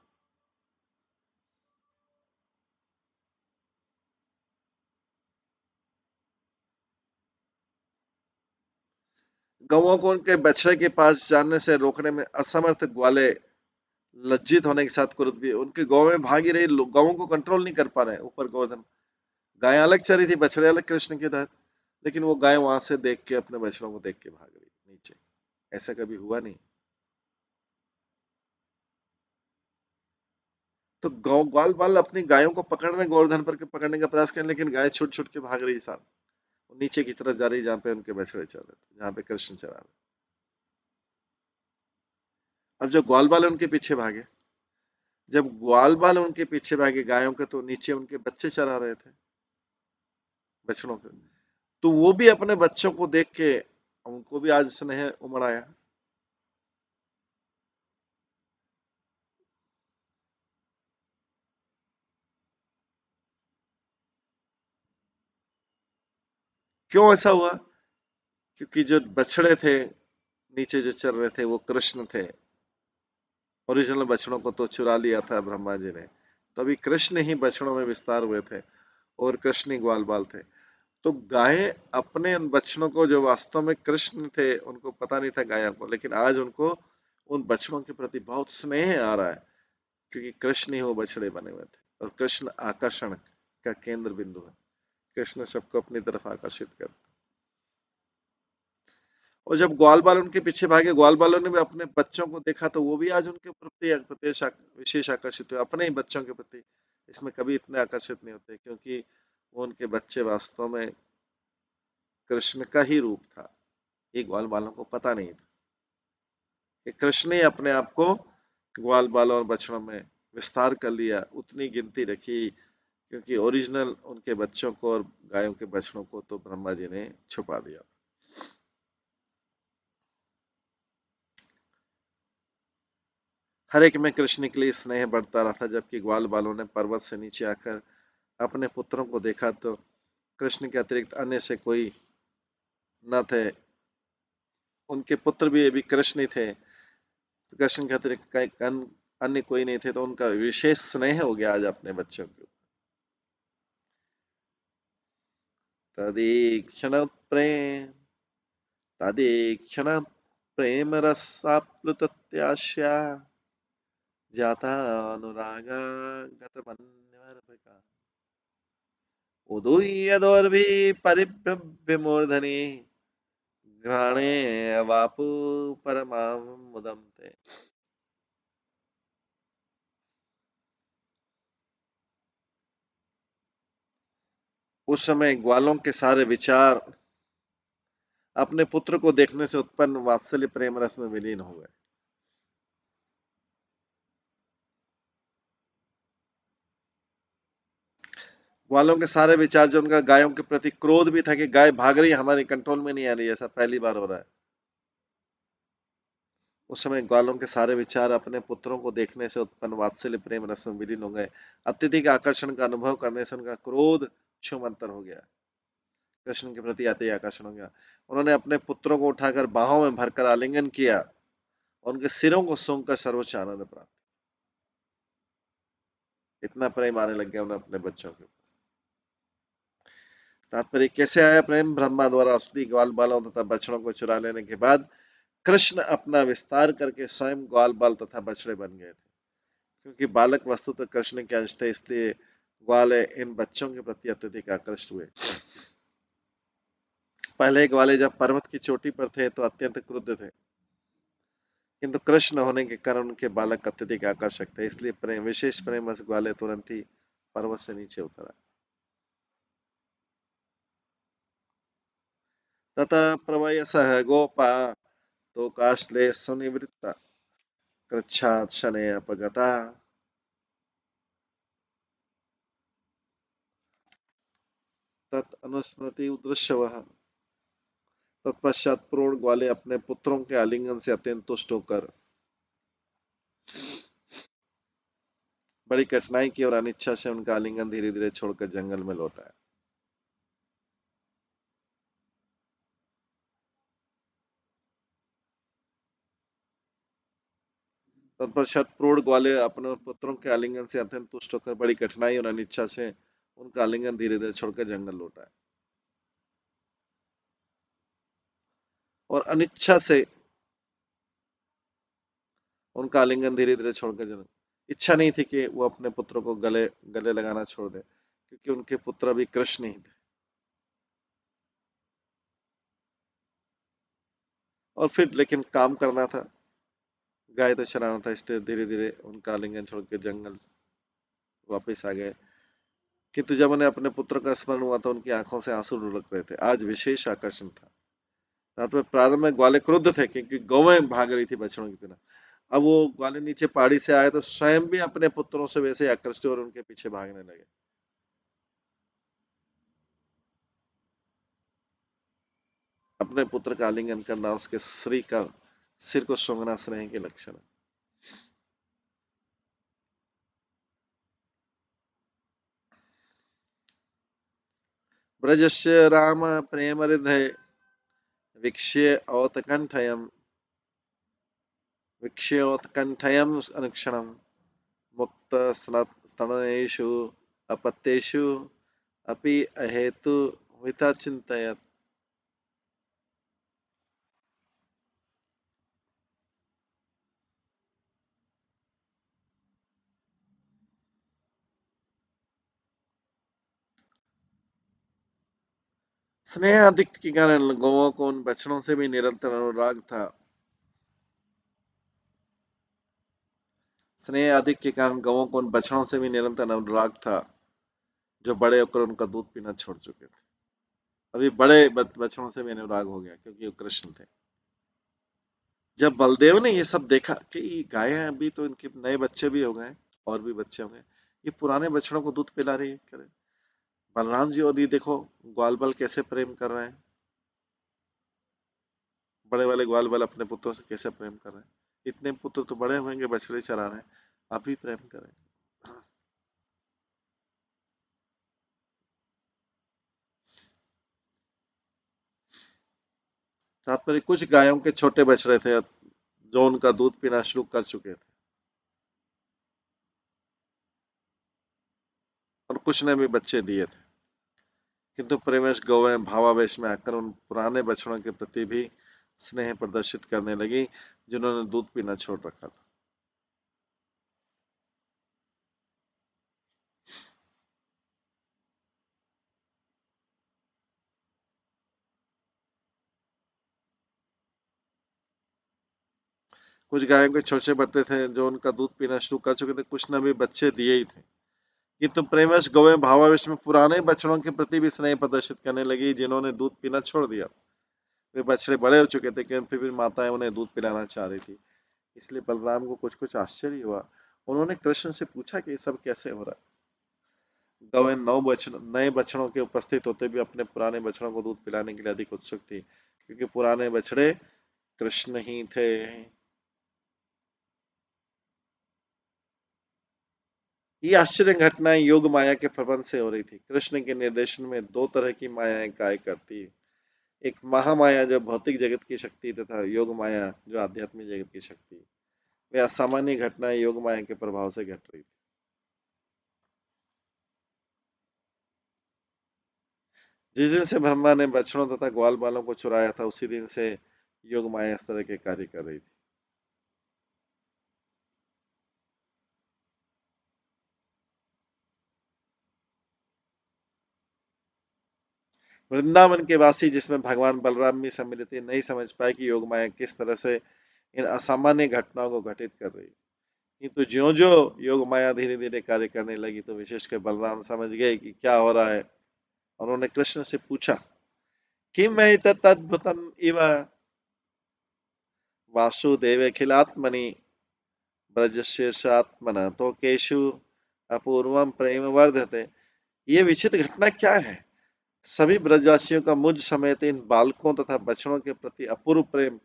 गौओं को उनके बछड़े के पास जाने से रोकने में असमर्थ ग्वाले लज्जित होने के साथ क्रुद्ध भी उनकी गौ में भागी रही गौओं को कंट्रोल नहीं कर पा रहे। ऊपर गोवर्धन गाय अलग चरी थी, बछड़े अलग कृष्ण के तहत, लेकिन वो गाय वहां से देख के अपने बछड़ों को देख के भाग रही नीचे। ऐसा कभी हुआ नहीं। तो गौ ग्वाल बाल अपनी गायों को पकड़ रहे, गोवर्धन पर के पकड़ने का प्रयास करें, लेकिन गाय छुट छुट के भाग रही साथ नीचे की तरफ जा रही जहाँ पे उनके बछड़े चल रहे थे, जहाँ पे कृष्ण चला रहे। और जो ग्वाल वाले उनके पीछे भागे, जब ग्वाल वाले उनके पीछे भागे गायों के, तो नीचे उनके बच्चे चरा रहे थे, बछड़ों के। तो वो भी अपने बच्चों को देख के उनको भी आज स्नेह उमड़ आया। क्यों ऐसा हुआ? क्योंकि जो बछड़े थे नीचे जो चल रहे थे वो कृष्ण थे। ओरिजिनल बछड़ों को तो चुरा लिया था ब्रह्मा जी ने, तो अभी कृष्ण ही बछड़ों में विस्तार हुए थे और कृष्ण ही ग्वाल बाल थे। तो गायें अपने उन बछड़ों को, जो वास्तव में कृष्ण थे, उनको पता नहीं था गायों को, लेकिन आज उनको उन बछड़ों के प्रति बहुत स्नेह आ रहा है, क्योंकि कृष्ण ही वो बछड़े बने हुए थे और कृष्ण आकर्षण का केंद्र बिंदु है। कृष्ण सबको अपनी तरफ आकर्षित करते। और जब ग्वाल बाल उनके पीछे भागे, ग्वाल बालों ने भी अपने बच्चों को देखा, तो वो भी आज उनके प्रति विशेष आकर्षित हुए, अपने ही बच्चों के प्रति। इसमें कभी इतने आकर्षित नहीं होते, क्योंकि वो उनके बच्चे वास्तव में कृष्ण का ही रूप था। ये ग्वाल बालों को पता नहीं था कि कृष्ण ने अपने आप को ग्वाल बालों और बछड़ों में विस्तार कर लिया, उतनी गिनती रखी, क्योंकि ओरिजिनल उनके बच्चों को और गायों के बछड़ों को तो ब्रह्मा जी ने छुपा दिया। हर एक में कृष्ण के लिए स्नेह बढ़ता रहा था, जबकि ग्वाल बालों ने पर्वत से नीचे आकर अपने पुत्रों को देखा, तो कृष्ण के अतिरिक्त अन्य से कोई न थे। उनके पुत्र भी अभी कृष्ण ही थे, तो कृष्ण के अतिरिक्त अन्य कोई नहीं थे, तो उनका विशेष स्नेह हो गया आज अपने बच्चों के ऊपर। तदीक्षण प्रेम तदीक्षण प्रेम रसाप्लुतत्याश्या जाता अनुरागा गतमन्यवर्भका उदूयदोर्भि परिभ्रव्य मूर्धनि घ्राणे अवापु परमां मुदं ते। उस समय ग्वालों के सारे विचार अपने पुत्र को देखने से उत्पन्न वात्सल्य प्रेम रस में विलीन हो गए। ग्वालों के सारे विचार, जो उनका गायों के प्रति क्रोध भी था कि गाय भाग रही है, हमारे कंट्रोल में नहीं आ रही है, ऐसा पहली बार हो रहा है। उस समय ग्वालों के सारे विचार अपने पुत्रों को देखने से उत्पन्न वात्सल्य प्रेम रस में विलीन हो गए। अत्यधिक आकर्षण का अनुभव करने से उनका क्रोध क्षुमंतर हो गया, कृष्ण के प्रति अति आकर्षण हो गया। उन्होंने अपने पुत्रों को उठाकर बाहों में भरकर आलिंगन किया और उनके सिरों को सूंघकर सर्वोच्च आनंद प्राप्त। इतना प्रेम आने लग गया उन्हें अपने बच्चों के। तात्पर्य कैसे आया प्रेम? ब्रह्मा द्वारा असली ग्वाल बालों तथा बछड़ों को चुरा लेने के बाद कृष्ण अपना विस्तार करके स्वयं ग्वाल बाल तथा बछड़े बन गए थे। क्योंकि बालक वस्तु तो कृष्ण के अंश थे, इसलिए ग्वाले इन बच्चों के प्रति अत्यधिक आकृष्ट हुए। पहले ग्वाले जब पर्वत की चोटी पर थे तो अत्यंत क्रुद्ध थे, किंतु कृष्ण होने के कारण उनके बालक अत्यधिक आकर्षक थे, इसलिए प्रेम विशेष प्रेम बस ग्वाले तुरंत ही पर्वत से नीचे उतरा। ततः प्रवयसः गोपा तो काश्ले सुनिवृत्ता कृच्छात् शने अपगता तत् अनुस्मृति उदृश्यवः। तत्पश्चात प्रौढ़ ग्वाले अपने पुत्रों के आलिंगन से अत्यंत तुष्ट होकर बड़ी कठिनाई की और अनिच्छा से उनका आलिंगन धीरे धीरे छोड़कर जंगल में लौट आया। तत्पश्चात प्रौढ़ ग्वाले अपने पुत्रों के आलिंगन से अत्यंत तुष्ट होकर बड़ी कठिनाई और अनिच्छा से उनका आलिंगन धीरे धीरे छोड़कर जंगल लौट आया। और अनिच्छा से उनका आलिंगन धीरे धीरे छोड़कर जंगल, इच्छा नहीं थी कि वो अपने पुत्र को गले गले लगाना छोड़ दे, क्योंकि उनके पुत्र भी कृष्ण ही थे। और फिर लेकिन काम करना था, गाय तो चराना था, इसलिए धीरे धीरे उनका आलिंगन छोड़ के जंगल वापस आ गए। किंतु जब उन्हें अपने पुत्र का स्मरण हुआ तो उनकी आंखों से आंसू ढुलक रहे थे। आज विशेष आकर्षण था। प्रारंभ में ग्वाले क्रुद्ध थे, क्योंकि गौवें भाग रही थी बछड़ों की तरह। अब वो ग्वाले नीचे पहाड़ी से आए तो स्वयं भी अपने पुत्रों से वैसे आकृष्ट और उनके पीछे भागने लगे। अपने पुत्र का आलिंगन करना उसके श्री का सिर को सूंघना स्नेह के लक्षण है। ब्रजस्य राम प्रेम हृदय वीक्ष्य औतकंठयम् वीक्ष्योत्कंठयम् अनुक्षणम् मुक्त स्तनयेषु अपत्येषु अपि अहेतु हिता चिंतयत्। स्नेह अधिक के कारण गौओं को उन बछड़ों से भी निरंतर अनुराग था। स्नेह अधिक के कारण गौओं को उन बछड़ों से भी निरंतर अनुराग था जो बड़े होकर उनका दूध पीना छोड़ चुके थे। अभी बड़े बछड़ों से भी अनुराग हो गया क्योंकि वो कृष्ण थे। जब बलदेव ने ये सब देखा कि ये गायें अभी तो इनके नए बच्चे भी हो गए और भी बच्चे हो गए, ये पुराने बछड़ों को दूध पिला रही है, करे बलराम जी और ये देखो ग्वाल बल कैसे प्रेम कर रहे हैं, बड़े वाले ग्वाल बल अपने पुत्रों से कैसे प्रेम कर रहे हैं। इतने पुत्र तो बड़े होंगे बछड़े चरा रहे हैं, आप भी प्रेम करें। तात्पर्य कुछ गायों के छोटे बछड़े थे जो उनका दूध पीना शुरू कर चुके थे और कुछ ने भी बच्चे दिए थे, किंतु प्रेमश गौएं भावावेश में आकर उन पुराने बछड़ों के प्रति भी स्नेह प्रदर्शित करने लगी जिन्होंने दूध पीना छोड़ रखा था। कुछ गायों के छोटे बच्चे थे जो उनका दूध पीना शुरू कर चुके थे, कुछ ने भी बच्चे दिए ही थे, किंतु प्रेमश गौएं भावावेश में पुराने बछड़ों के प्रति भी स्नेह प्रदर्शित करने लगी जिन्होंने दूध पीना छोड़ दिया। वे बछड़े बड़े हो चुके थे किंतु फिर भी माताएं उन्हें दूध पिलाना चाह रही थी। इसलिए बलराम को कुछ कुछ आश्चर्य हुआ। उन्होंने कृष्ण से पूछा कि ये सब कैसे हो रहा है। गौएं नए बछड़ों के उपस्थित होते भी अपने पुराने बछड़ों को दूध पिलाने के लिए अधिक उत्सुक थी क्योंकि पुराने बछड़े कृष्ण ही थे। ये आश्चर्य घटनाएं योग माया के प्रबंध से हो रही थी। कृष्ण के निर्देशन में दो तरह की मायाएं कार्य करती है, एक महामाया जो भौतिक जगत की शक्ति तथा योग माया जो आध्यात्मिक जगत की शक्ति। वे असामान्य घटनाएं योग माया के प्रभाव से घट रही थी। जिस दिन से ब्रह्मा ने बछड़ों तथा ग्वाल बालों को चुराया था उसी दिन से योग माया इस तरह के कार्य कर रही थी। वृंदावन के वासी जिसमें भगवान बलराम भी सम्मिलित थे नहीं समझ पाए कि योग माया किस तरह से इन असामान्य घटनाओं को घटित कर रही है, किंतु ज्यो ज्यो योग माया धीरे धीरे कार्य करने लगी तो विशेषकर बलराम समझ गए कि क्या हो रहा है। और उन्होंने कृष्ण से पूछा किम मैं तद्भुतम इव वासुदेव अखिलात्मनि ब्रजशेषात्मन तो केशु अपूर्वम प्रेम वर्धते। ये विचित्र घटना क्या है। सभी ब्रजवासियों का मुझ समेत इन बालकों तथा बछड़ों के प्रति अपूर्व प्रेम।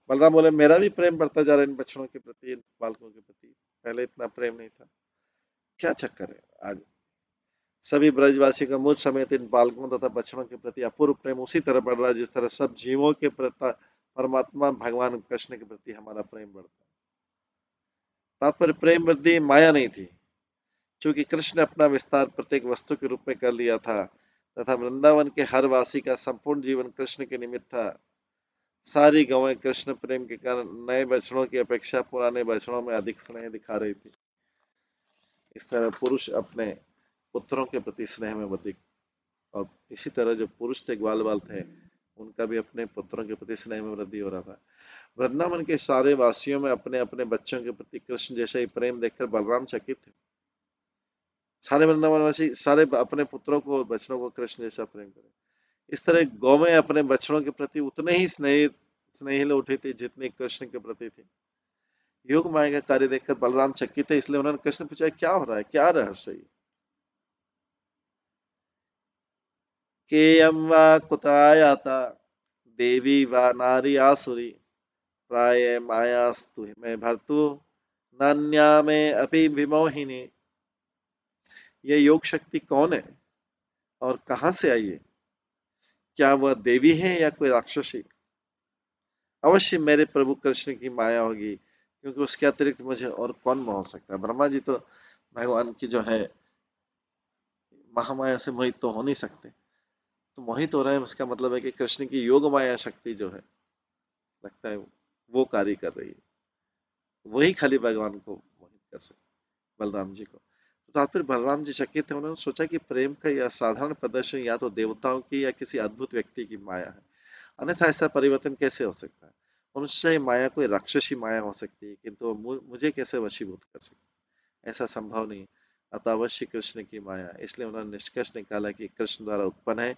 बलराम बोले मेरा भी प्रेम बढ़ता जा रहा है इन बछड़ों के प्रति, इन बालकों के प्रति, पहले इतना प्रेम नहीं था। क्या चक्कर है आज। सभी ब्रजवासी का मुझ समेत इन बालकों तथा बछड़ों के प्रति अपूर्व प्रेम उसी तरह बढ़ रहा है जिस तरह सब जीवों के प्रति परमात्मा भगवान कृष्ण के प्रति हमारा प्रेम बढ़ता है। तात्पर्य प्रेम वृद्धि माया नहीं थी, क्योंकि कृष्ण ने अपना विस्तार प्रत्येक वस्तु के रूप में कर लिया था तथा वृंदावन के हर वासी का संपूर्ण जीवन कृष्ण के निमित्त था। सारी गौएं कृष्ण प्रेम के कारण नए बछड़ों की अपेक्षा पुराने बछड़ों में अधिक स्नेह दिखा रही थी। इस तरह पुरुष अपने पुत्रों के प्रति स्नेह में अधिक, और इसी तरह जो पुरुष थे ग्वाल बाल थे उनका भी अपने पुत्रों के प्रति स्नेह में वृद्धि हो रहा था। वृंदावन के सारे वासियों में अपने अपने बच्चों के प्रति कृष्ण जैसा ही प्रेम देखकर बलराम चकित थे। सारे वृंदावनवासी सारे अपने पुत्रों को बच्चों को कृष्ण जैसा प्रेम करें। इस तरह गौवें अपने बच्चों के प्रति उतने ही स्नेहिल उठी थी जितनी कृष्ण के प्रति थी। योग माया का कार्य देखकर बलराम चकित थे, इसलिए उन्होंने कृष्ण पूछा क्या हो रहा है, क्या रहस्य है? केयम वा कुतायाता देवी वा नारी आसुरी प्राय मायास्तु में भर्तु नान्या में अपि विमोहिनी। ये योग शक्ति कौन है और कहाँ से आई है? क्या वह देवी है या कोई राक्षसी? अवश्य मेरे प्रभु कृष्ण की माया होगी, क्योंकि उसके अतिरिक्त मुझे और कौन मोह सकता है। ब्रह्मा जी तो भगवान की जो है महामाया से मोहित तो हो नहीं सकते, तो मोहित हो रहे हैं, उसका मतलब है कि कृष्ण की योग माया शक्ति जो है, लगता है वो कार्य कर रही है, वही खाली भगवान को मोहित कर सकते, बलराम जी को। तो तात्पर्य बलराम जी चकित थे, उन्होंने सोचा कि प्रेम का यह साधारण प्रदर्शन या तो देवताओं की या किसी अद्भुत व्यक्ति की माया है, अन्यथा ऐसा परिवर्तन कैसे हो सकता है? मनुष्य माया कोई राक्षसी माया हो सकती है, किंतु वो मुझे कैसे वशीभूत कर सकती है? ऐसा संभव नहीं। अतः अवश्य कृष्ण की माया। इसलिए उन्होंने निष्कर्ष निकाला कि कृष्ण द्वारा उत्पन्न है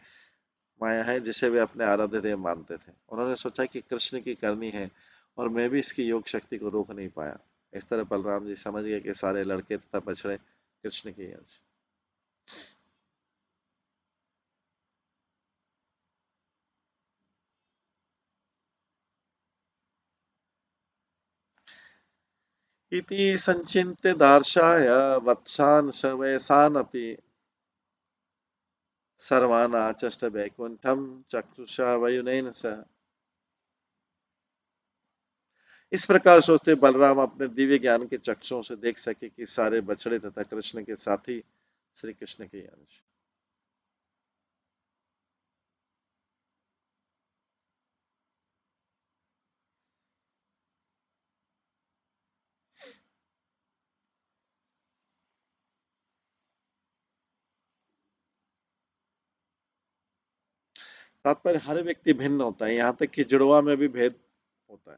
माया है, जिसे वे अपने आराध्य देव मानते थे। उन्होंने सोचा कि कृष्ण की करनी है और मैं भी इसकी योग शक्ति को रोक नहीं पाया। इस तरह बलराम जी समझ गए कि सारे लड़के तथा बछड़े कृष्ण के ही अंश। इति संचिन्त्य दार्शाय वत्सान् स वयसानपि सर्वान् आचष्ट वैकुंठम चक्षुषा वयुनेन स। इस प्रकार सोचते बलराम अपने दिव्य ज्ञान के चक्षुओं से देख सके कि सारे बछड़े तथा कृष्ण के साथी श्री कृष्ण के अंश। तात्पर्य हर व्यक्ति भिन्न होता है, यहाँ तक कि जुड़वा में भी भेद होता है।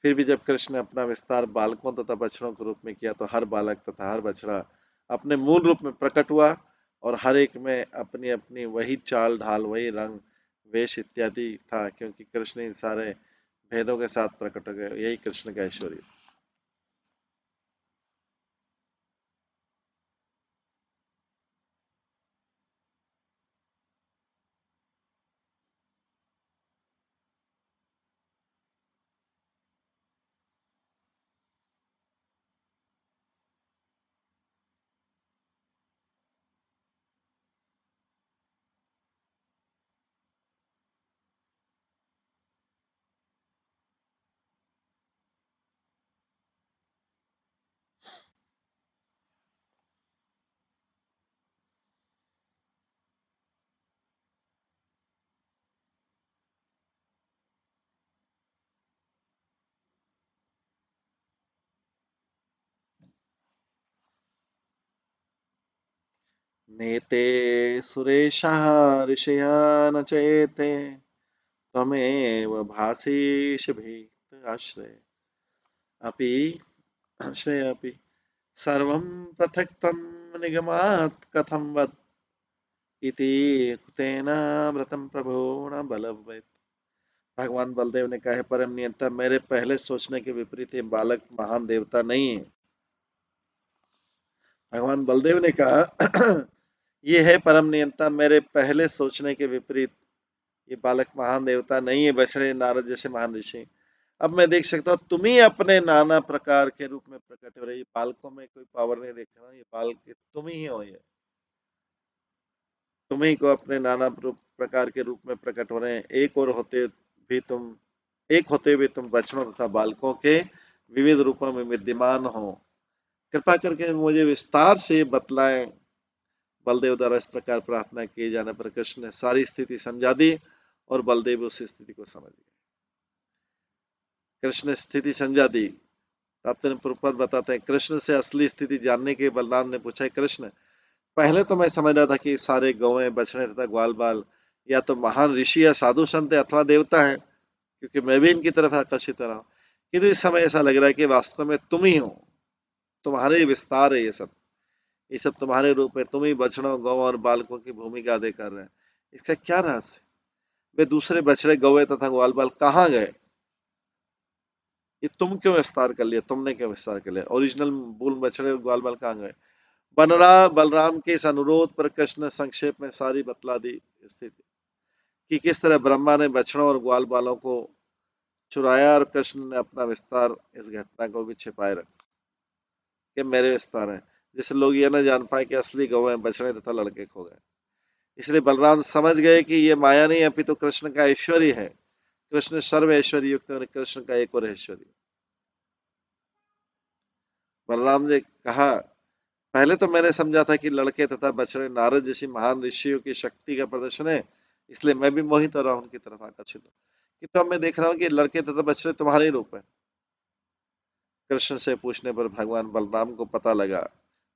फिर भी जब कृष्ण ने अपना विस्तार बालकों तथा बछड़ों के रूप में किया, तो हर बालक तथा हर बछड़ा अपने मूल रूप में प्रकट हुआ और हर एक में अपनी अपनी वही चाल ढाल, वही रंग, वेश इत्यादि था, क्योंकि कृष्ण इन सारे भेदों के साथ प्रकट हो गए। यही कृष्ण का ऐश्वर्य। नेते सुरेशः ऋषया न चेते त्वमेव भासीष भीत आश्रय अपि आश्रय अपि सर्वं पृथक् त्वं निगमात् कथं वद इति कुतेन व्रतं प्रभो न बलवत्। भगवान बलदेव ने कहा है परम नियंता, मेरे पहले सोचने के विपरीत ये बालक महान देवता नहीं है। भगवान बलदेव ने कहा ये है परम नियंता, मेरे पहले सोचने के विपरीत ये बालक महान देवता नहीं है, बछड़े नारद जैसे महान ऋषि। अब मैं देख सकता हूँ तुम ही अपने नाना प्रकार के रूप में प्रकट हो रही। ये बालकों में कोई पावर नहीं देख रहा, ये बालक तुम ही हो। ये तुम ही को अपने नाना प्रकार के रूप में प्रकट हो रहे हैं। एक होते हुए तुम बच्चों तथा बालकों के विविध रूपों में विद्यमान हो। कृपा करके मुझे विस्तार से बतलाएं। बलदेव द्वारा इस प्रकार प्रार्थना किए जाने पर कृष्ण ने सारी स्थिति समझा दी और बलदेव उस स्थिति को समझ गए। कृष्ण ने स्थिति समझा दी। आपने प्रभुपद बताते हैं, कृष्ण से असली स्थिति जानने के बलराम ने पूछा, कृष्ण पहले तो मैं समझ रहा था कि सारे गौएं बछड़े तथा ग्वाल बाल या तो महान ऋषि या साधु संत है अथवा देवता है, क्योंकि मैं भी इनकी तरफ आकर्षित हो रहा हूँ। किंतु इस समय ऐसा लग रहा है कि वास्तव में तुम ही हो, तुम्हारे ही विस्तार है ये सब तुम्हारे रूप में, तुम ही बछड़ों गौ और बालकों की भूमिका अदा कर रहे हैं। इसका क्या रहस्य? वे दूसरे बछड़े गौए तथा ग्वाल बाल कहाँ गए? ये तुम क्यों विस्तार कर लिया, तुमने क्यों विस्तार कर लिया? ओरिजिनल बूल बछड़े ग्वाल बाल कहाँ गए? बलराम के इस अनुरोध पर कृष्ण ने संक्षेप में सारी बतला दी स्थिति कि किस तरह ब्रह्मा ने बछड़ों और ग्वाल बालों को चुराया और कृष्ण ने अपना विस्तार इस घटना को भी छिपाए रखा कि मेरे विस्तार है, जिससे लोग ये न जान पाए कि असली गौ बछड़े तथा लड़के खो गए। इसलिए बलराम समझ गए कि ये माया नहीं अपितु कृष्ण का ऐश्वर्य है। कृष्ण सर्व ऐश्वर्य युक्त और कृष्ण का एक और ऐश्वर्य। बलराम ने कहा, पहले तो मैंने समझा था कि लड़के तथा बछड़े नारद जैसी महान ऋषियों की शक्ति का प्रदर्शन है, इसलिए मैं भी मोहित हो रहा हूं, उनकी तरफ आकर्षित हूं। किंतु अब मैं देख रहा हूं कि लड़के तथा बछड़े तुम्हारे ही रूप है। कृष्ण से पूछने पर भगवान बलराम को पता लगा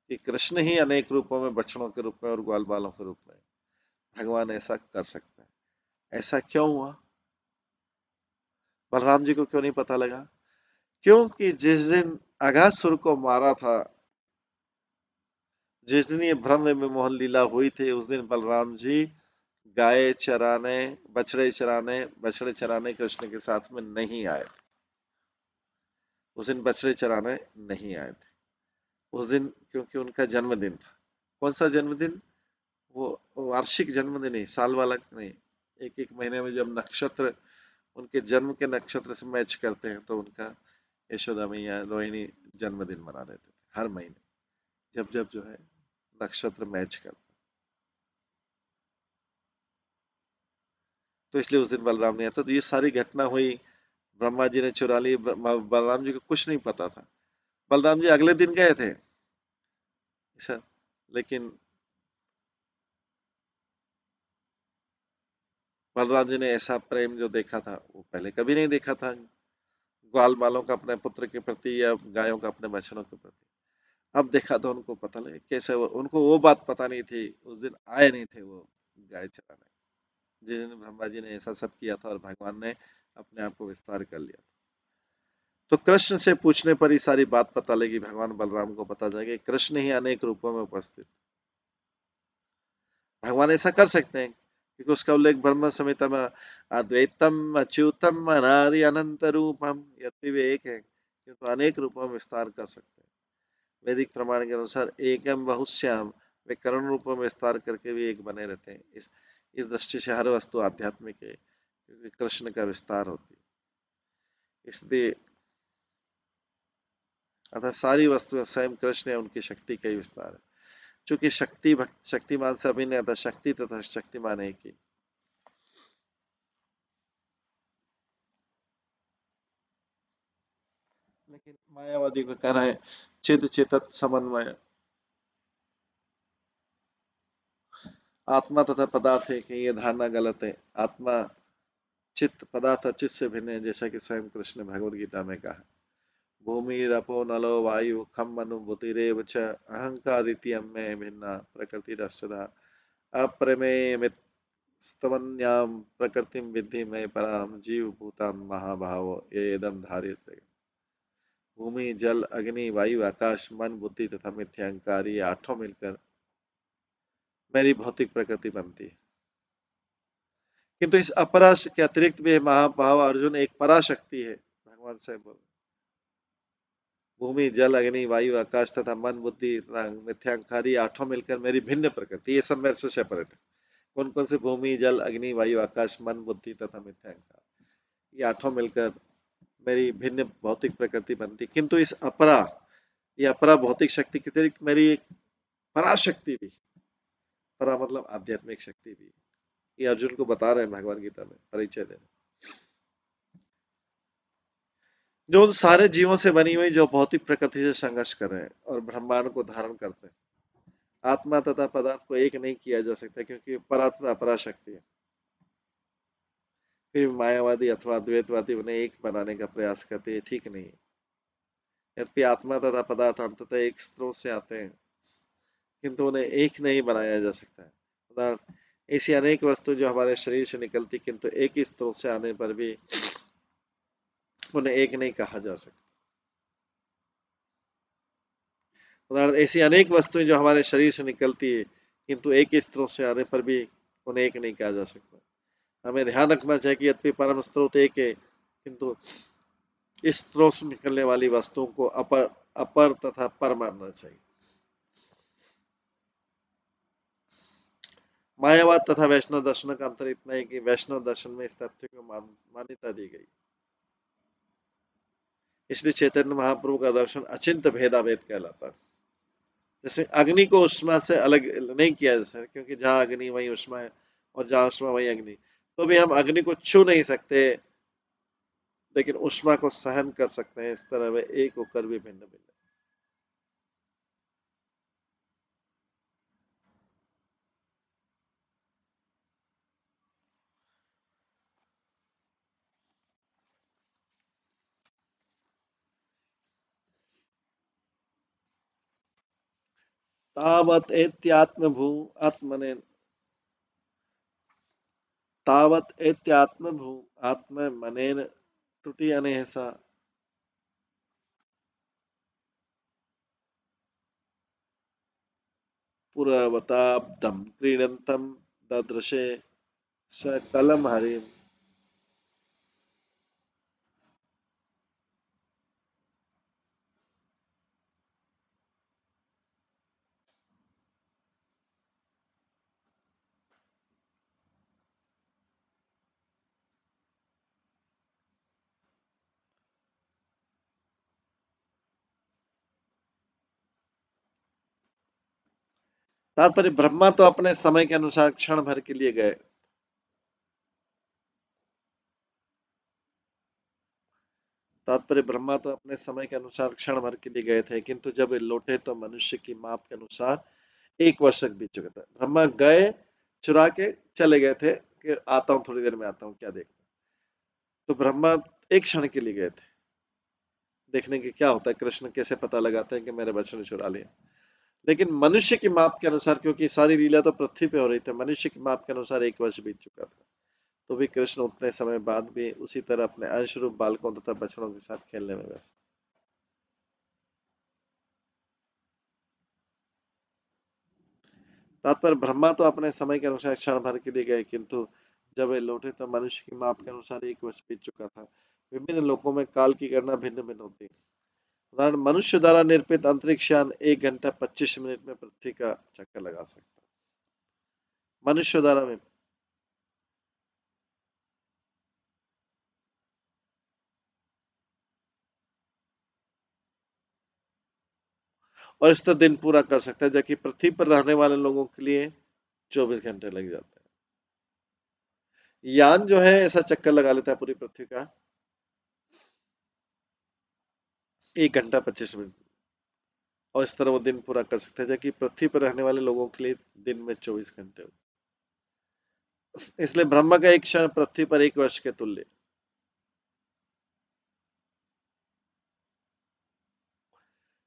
कि कृष्ण ही अनेक रूपों में, बछड़ों के रूप में और ग्वाल बालों के रूप में भगवान ऐसा कर सकते हैं। ऐसा क्यों हुआ? बलराम जी को क्यों नहीं पता लगा? क्योंकि जिस दिन अघासुर को मारा था, जिस दिन ये ब्रह्म में मोहन लीला हुई थी, उस दिन बलराम जी गाय चराने, बछड़े चराने कृष्ण के साथ में नहीं आए थे। उस दिन बछड़े चराने नहीं आए थे उस दिन, क्योंकि उनका जन्मदिन था। कौन सा जन्मदिन? वो वार्षिक जन्मदिन नहीं, साल वाला नहीं। एक एक महीने में जब नक्षत्र उनके जन्म के नक्षत्र से मैच करते हैं तो उनका यशोदा मैया रोहिणी जन्मदिन मना लेते थे हर महीने, जब जब जो है नक्षत्र मैच करते। तो इसलिए उस दिन बलराम नहीं आता। तो ये सारी घटना हुई, ब्रह्मा जी ने चुरा ली, बलराम जी को कुछ नहीं पता था। बलराम जी अगले दिन गए थे सर, लेकिन बलराम जी ने ऐसा प्रेम जो देखा था वो पहले कभी नहीं देखा था, ग्वाल बालों का अपने पुत्र के प्रति या गायों का अपने बछड़ों के प्रति। अब देखा तो उनको पता लगे कैसे उनको वो बात पता नहीं थी, उस दिन आए नहीं थे वो गाय चराने, जिस दिन ब्रह्मा जी ने ऐसा सब किया था और भगवान ने अपने आप को विस्तार कर लिया। तो कृष्ण से पूछने पर ही सारी बात पता लगी। भगवान बलराम को पता चला कि कृष्ण ही अनेक रूपों में उपस्थित। भगवान ऐसा कर सकते हैं क्योंकि उसका उल्लेख ब्रह्म संहिता में, अद्वैतम अच्युतम अनादि अनंत रूपम, यद्यपि वे एक है किंतु अनेक रूपों में विस्तार कर सकते हैं। वैदिक प्रमाण के अनुसार एकम बहुश्याम, वे करण रूपों में विस्तार करके भी एक बने रहते हैं। इस दृष्टि से हर वस्तु आध्यात्मिक है क्योंकि कृष्ण का विस्तार होती है। इसलिए अतः सारी वस्तुएं स्वयं कृष्ण है, उनकी शक्ति का ही विस्तार है। चूंकि शक्तिमान से अभिन्न, अतः शक्ति तथा शक्तिमान एक ही। लेकिन मायावादी का कहना है चिद चेतत समन्वय, आत्मा तथा पदार्थ है कि ये धारणा गलत है। आत्मा चित्त पदार्थ चित्त से भिन्न है, जैसा कि स्वयं कृष्ण ने भगवद गीता में कहा, भूमि रपो नलो वायु खम अनुभूतिरेव च अहंकार में भिन्ना प्रकृति रसदा अप्रमेय स्तवन्याम प्रकृतिम विद्धि में पराम जीव भूताम महाभाव ये इदम धारित। भूमि जल अग्नि वायु आकाश मन बुद्धि तथा मिथ्यांकार, ये आठों मिलकर मेरी भौतिक प्रकृति बनती है। किंतु इस अपरा के अतिरिक्त भी महाभाव अर्जुन एक पराशक्ति है। भगवान से बोल, भूमि जल अग्नि वायु आकाश तथा मन बुद्धि मिथ्यांकारी आठों मिलकर मेरी भिन्न प्रकृति, ये सब मेरे से सेपरेट है। कौन कौन से? भूमि जल अग्नि वायु आकाश मन बुद्धि तथा मिथ्यांकार, ये आठों मिलकर मेरी भिन्न भौतिक प्रकृति बनती। किंतु इस अपरा, ये अपरा भौतिक शक्ति के अतिरिक्त मेरी एक पराशक्ति भी, परा मतलब आध्यात्मिक शक्ति भी, ये अर्जुन को बता रहे हैं भगवान गीता में परिचय दे रहे, जो उन सारे जीवों से बनी हुई जो भौतिक प्रकृति से संघर्ष कर रहे हैं और ब्रह्मांड को धारण करते हैं। आत्मा तथा पदार्थ को एक नहीं किया जा सकता क्योंकि परा तथा अपरा शक्ति है। फिर मायावादी अथवा द्वैतवादी उन्हें एक बनाने का प्रयास करते हैं, ठीक नहीं है। यद्यपि आत्मा तथा पदार्थ अंततः एक स्रोत से आते हैं किंतु उन्हें एक नहीं बनाया जा सकता है। उदाहरण, ऐसी अनेक वस्तु जो हमारे शरीर से निकलती किंतु एक ही स्रोत से आने पर भी उन्हें एक नहीं कहा जा सकता। उदाहरण, ऐसी अनेक वस्तुएं जो हमारे शरीर से निकलती है किंतु एक ही स्रोत से आने पर भी उन्हें एक नहीं कहा जा सकता। हमें ध्यान रखना चाहिए कि यद्यपि परम स्रोत एक है किंतु इस स्रोत से निकलने वाली वस्तुओं को अपर अपर तथा पर मानना चाहिए। मायावाद तथा वैष्णव दर्शन का अंतर इतना है कि वैष्णव दर्शन में इस तथ्य को मान्यता दी गई, इसलिए चैतन्य महाप्रभु का दर्शन अचिंत्य भेदाभेद कहलाता है। जैसे अग्नि को उष्मा से अलग नहीं किया जा सकता, क्योंकि जहां अग्नि वही उष्मा है और जहां उष्मा वही अग्नि, तो भी हम अग्नि को छू नहीं सकते, लेकिन उष्मा को सहन कर सकते हैं। इस तरह वे एक होकर भी भिन्न भिन्न। तावत एत्यात्मभू आत्मने तावत एत्यात्मभू आत्म मनेन त्रुटि अनेहसा पुरवताब्दम क्रीडंतम ददृशे स कलम हरिम। तात्पर्य ब्रह्मा तो अपने समय के अनुसार क्षण भर के लिए गए। तात्पर्य ब्रह्मा तो अपने समय के अनुसार क्षण भर के लिए गए थे, किंतु जब वे लौटे तो मनुष्य की माप के अनुसार 1 वर्ष बीत चुका था। ब्रह्मा गए, चुरा के चले गए थे कि आता हूँ, थोड़ी देर में आता हूँ, क्या देख। तो ब्रह्मा एक क्षण के लिए गए थे, देखने के क्या होता है, कृष्ण कैसे पता लगाते हैं कि मेरे बच्चों ने चुरा लिया। लेकिन मनुष्य की माप के अनुसार, क्योंकि सारी लीला तो पृथ्वी पे हो रही थी, मनुष्य की माप के अनुसार 1 वर्ष बीत चुका था। तो भी कृष्ण उतने समय बाद भी उसी तरह अपने अंश रूप बालकों तथा बछड़ों के साथ खेलने में व्यस्त। तात्पर्य ब्रह्मा तो अपने समय के अनुसार क्षण भर के लिए गए, किंतु जब वे लौटे तो मनुष्य की माप के अनुसार 1 वर्ष बीत चुका था। विभिन्न लोकों में काल की गणना भिन्न भिन्न होती है। उदाहरण, मनुष्य द्वारा निर्मित अंतरिक्ष यान 1 घंटा 25 मिनट में पृथ्वी का चक्कर लगा सकता है। मनुष्य द्वारा में और इस तरह दिन पूरा कर सकता है, जबकि पृथ्वी पर रहने वाले लोगों के लिए 24 घंटे लग जाते हैं। यान जो है ऐसा चक्कर लगा लेता है पूरी पृथ्वी का 1 घंटा 25 मिनट, और इस तरह वो दिन पूरा कर सकते हैं, जबकि पृथ्वी पर रहने वाले लोगों के लिए दिन में 24 घंटे। इसलिए ब्रह्मा का एक क्षण पृथ्वी पर 1 वर्ष के तुल्य।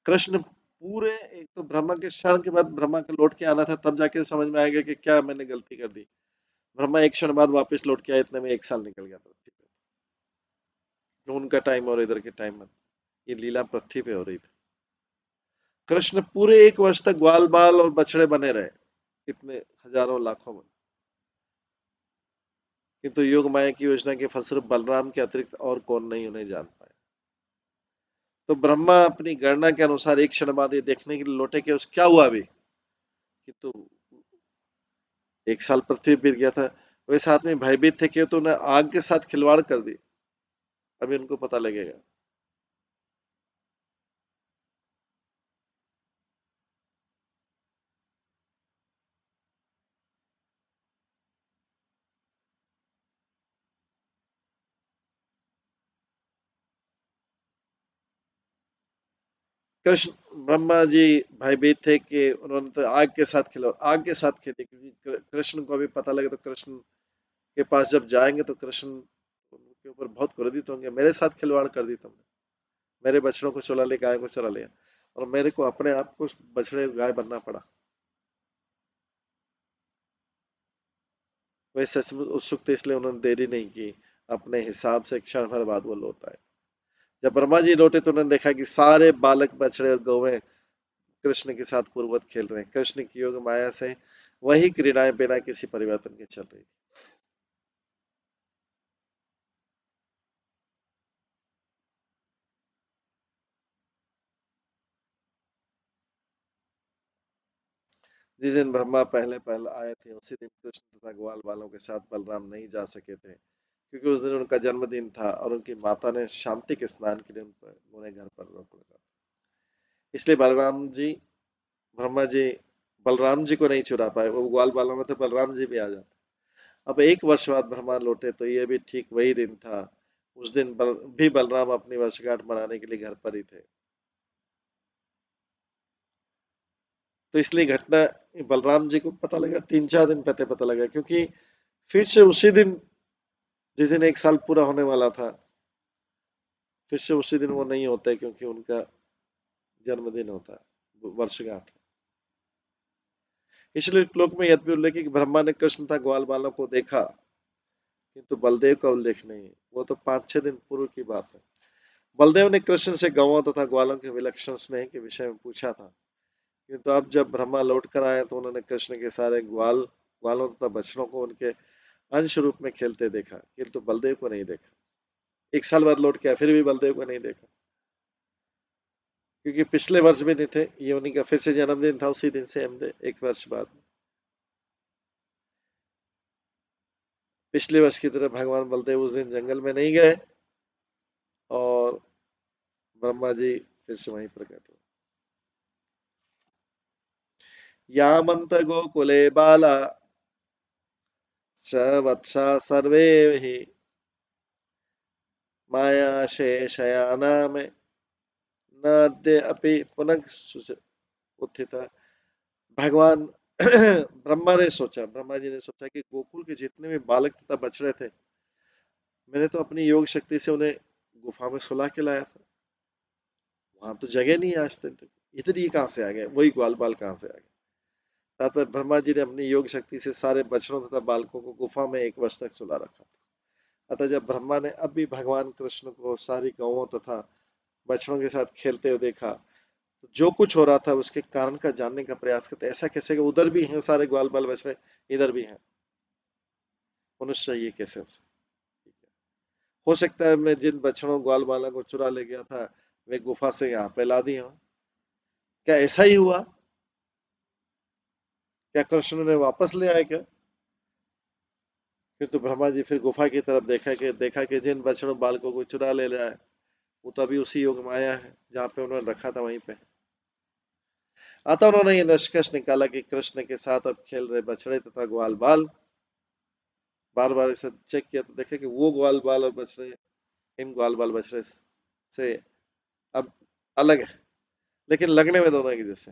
कृष्ण पूरे, एक तो ब्रह्मा के क्षण के बाद ब्रह्मा के लौट के आना था, तब जाके समझ में आएगा कि क्या मैंने गलती कर दी। ब्रह्मा एक क्षण बाद वापस लौट के आए, इतने में 1 साल निकल गया पृथ्वी पे। जो उनका टाइम और इधर के टाइम में, ये लीला पृथ्वी पे हो रही थी। कृष्ण पूरे 1 वर्ष तक ग्वाल बाल और बछड़े बने रहे, इतने हजारों लाखों में, किंतु योग माया की योजना के फलस्वरूप बलराम के अतिरिक्त और कौन नहीं उन्हें जान पाए। तो ब्रह्मा अपनी गणना के अनुसार एक क्षण बाद ये देखने के लिए लौटे कि उस क्या हुआ अभी, कि तो 1 साल पृथ्वी बीत गया था। वे साथ में भयभीत थे कि तो उन्हें आग के साथ खिलवाड़ कर दी, अभी उनको पता लगेगा। कृष्ण ब्रह्मा जी भयभीत थे कि उन्होंने तो आग के साथ खिलवाड़, आग के साथ खेली, क्योंकि कृष्ण को अभी पता लगे तो कृष्ण के पास जब जाएंगे तो कृष्ण उनके ऊपर बहुत क्रोधित होंगे, मेरे साथ खिलवाड़ कर दी तुमने, मेरे बछड़ों को चुरा लिया, गाय को चुरा लिया, और मेरे को अपने आप को बछड़े गाय बनना पड़ा। वे सचमुच उत्सुक थे, इसलिए उन्होंने देरी नहीं की, अपने हिसाब से क्षण भर बाद वो लौट आए। जब ब्रह्मा जी लौटे तो उन्होंने देखा कि सारे बालक बछड़े और गौवें कृष्ण के साथ पूर्ववत खेल रहे हैं। कृष्ण की योग माया से वही क्रीड़ाएं बिना किसी परिवर्तन के चल रही थी। जिस दिन ब्रह्मा पहले पहले आए थे उसी दिन कृष्ण तथा ग्वाल बालों के साथ बलराम नहीं जा सके थे, क्योंकि उस दिन उनका जन्मदिन था और उनकी माता ने शांति के स्नान के लिए उन्हें घर पर रोक लगा। इसलिए ब्रह्मा जी बलराम जी को नहीं चुरा पाए। वो ग्वाल बालों में तो बलराम जी भी आ जाते। अब 1 वर्ष बाद ब्रह्मा लौटे तो ये भी ठीक वही दिन था। उस दिन भी बलराम अपनी वर्षगांठ मनाने के लिए घर पर ही थे। तो इसलिए घटना बलराम जी को पता लगा 3-4 दिन पता लगा, क्योंकि फिर से उसी दिन, जिस दिन 1 साल पूरा होने वाला था, फिर से उसी दिन वो नहीं होता है, क्योंकि उनका जन्मदिन होता है, वर्षगांठ। इसलिए श्लोक में यह भी उल्लेख है कि ब्रह्मा ने कृष्ण तथा ग्वाल बालों को देखा, किंतु बलदेव का उल्लेख नहीं। वो तो 5-6 दिन पूर्व की बात है। बलदेव ने कृष्ण से गौओं तथा ग्वालों के विलक्षण स्नेह के विषय में पूछा था, किंतु अब जब ब्रह्मा लौट कर आए तो उन्होंने कृष्ण के सारे ग्वालों तथा बछड़ों को उनके अंश रूप में खेलते देखा, किंतु बलदेव को नहीं देखा। 1 साल बाद लौट के आए, फिर भी बलदेव को नहीं देखा, क्योंकि पिछले वर्ष भी नहीं थे। ये उन्हीं का फिर से जन्मदिन था, उसी दिन से 1 वर्ष बाद। पिछले वर्ष की तरह भगवान बलदेव उस दिन जंगल में नहीं गए और ब्रह्मा जी फिर से वहीं प्रकट हुए। यामंत गोकुले बाला स वत्सा सर्वे हि माया शेषयाना में न अद्य अपि पुनः उत्थित। भगवान ब्रह्मा जी ने सोचा कि गोकुल के जितने भी बालक तथा बछड़े थे, मैंने तो अपनी योग शक्ति से उन्हें गुफा में सुला के लाया था। वहां तो जगह नहीं है आज तक, इधर ये कहां से आ गए, वही ग्वाल बाल कहां से आ गए। तात्पर्य ब्रह्मा जी ने अपनी योग शक्ति से सारे बछड़ों तथा बालकों को गुफा में 1 वर्ष तक सुला रखा था। अतः जब ब्रह्मा ने अब भी भगवान कृष्ण को सारी गौओं तथा बछड़ों के साथ खेलते हुए देखा, तो जो कुछ हो रहा था उसके कारण का जानने का प्रयास करते, ऐसा कैसे कि उधर भी हैं सारे ग्वाल बाल बछड़े, इधर भी हैं, मनुष्य ये कैसे हो सकता। हो सकता है मैं जिन बछड़ों ग्वाल बालों को चुरा ले गया था, वे गुफा से यहाँ पे ला दिए हो। क्या ऐसा ही हुआ? क्या कृष्ण ने वापस ले आए क्या? फिर तो ब्रह्मा जी फिर गुफा की तरफ देखा कि जिन बछड़ों बालकों को चुरा ले रहा है, वो तो अभी उसी योग माया है जहाँ पे उन्होंने रखा था, वहीं पे। अतः उन्होंने ये निष्कर्ष निकाला कि कृष्ण के साथ अब खेल रहे बछड़े तथा ग्वाल बाल, बार बार इसे चेक किया तो देखे कि वो ग्वाल बाल और बछड़े इन ग्वाल बाल बछड़े से अब अलग है, लेकिन लगने में दोनों एक जैसे।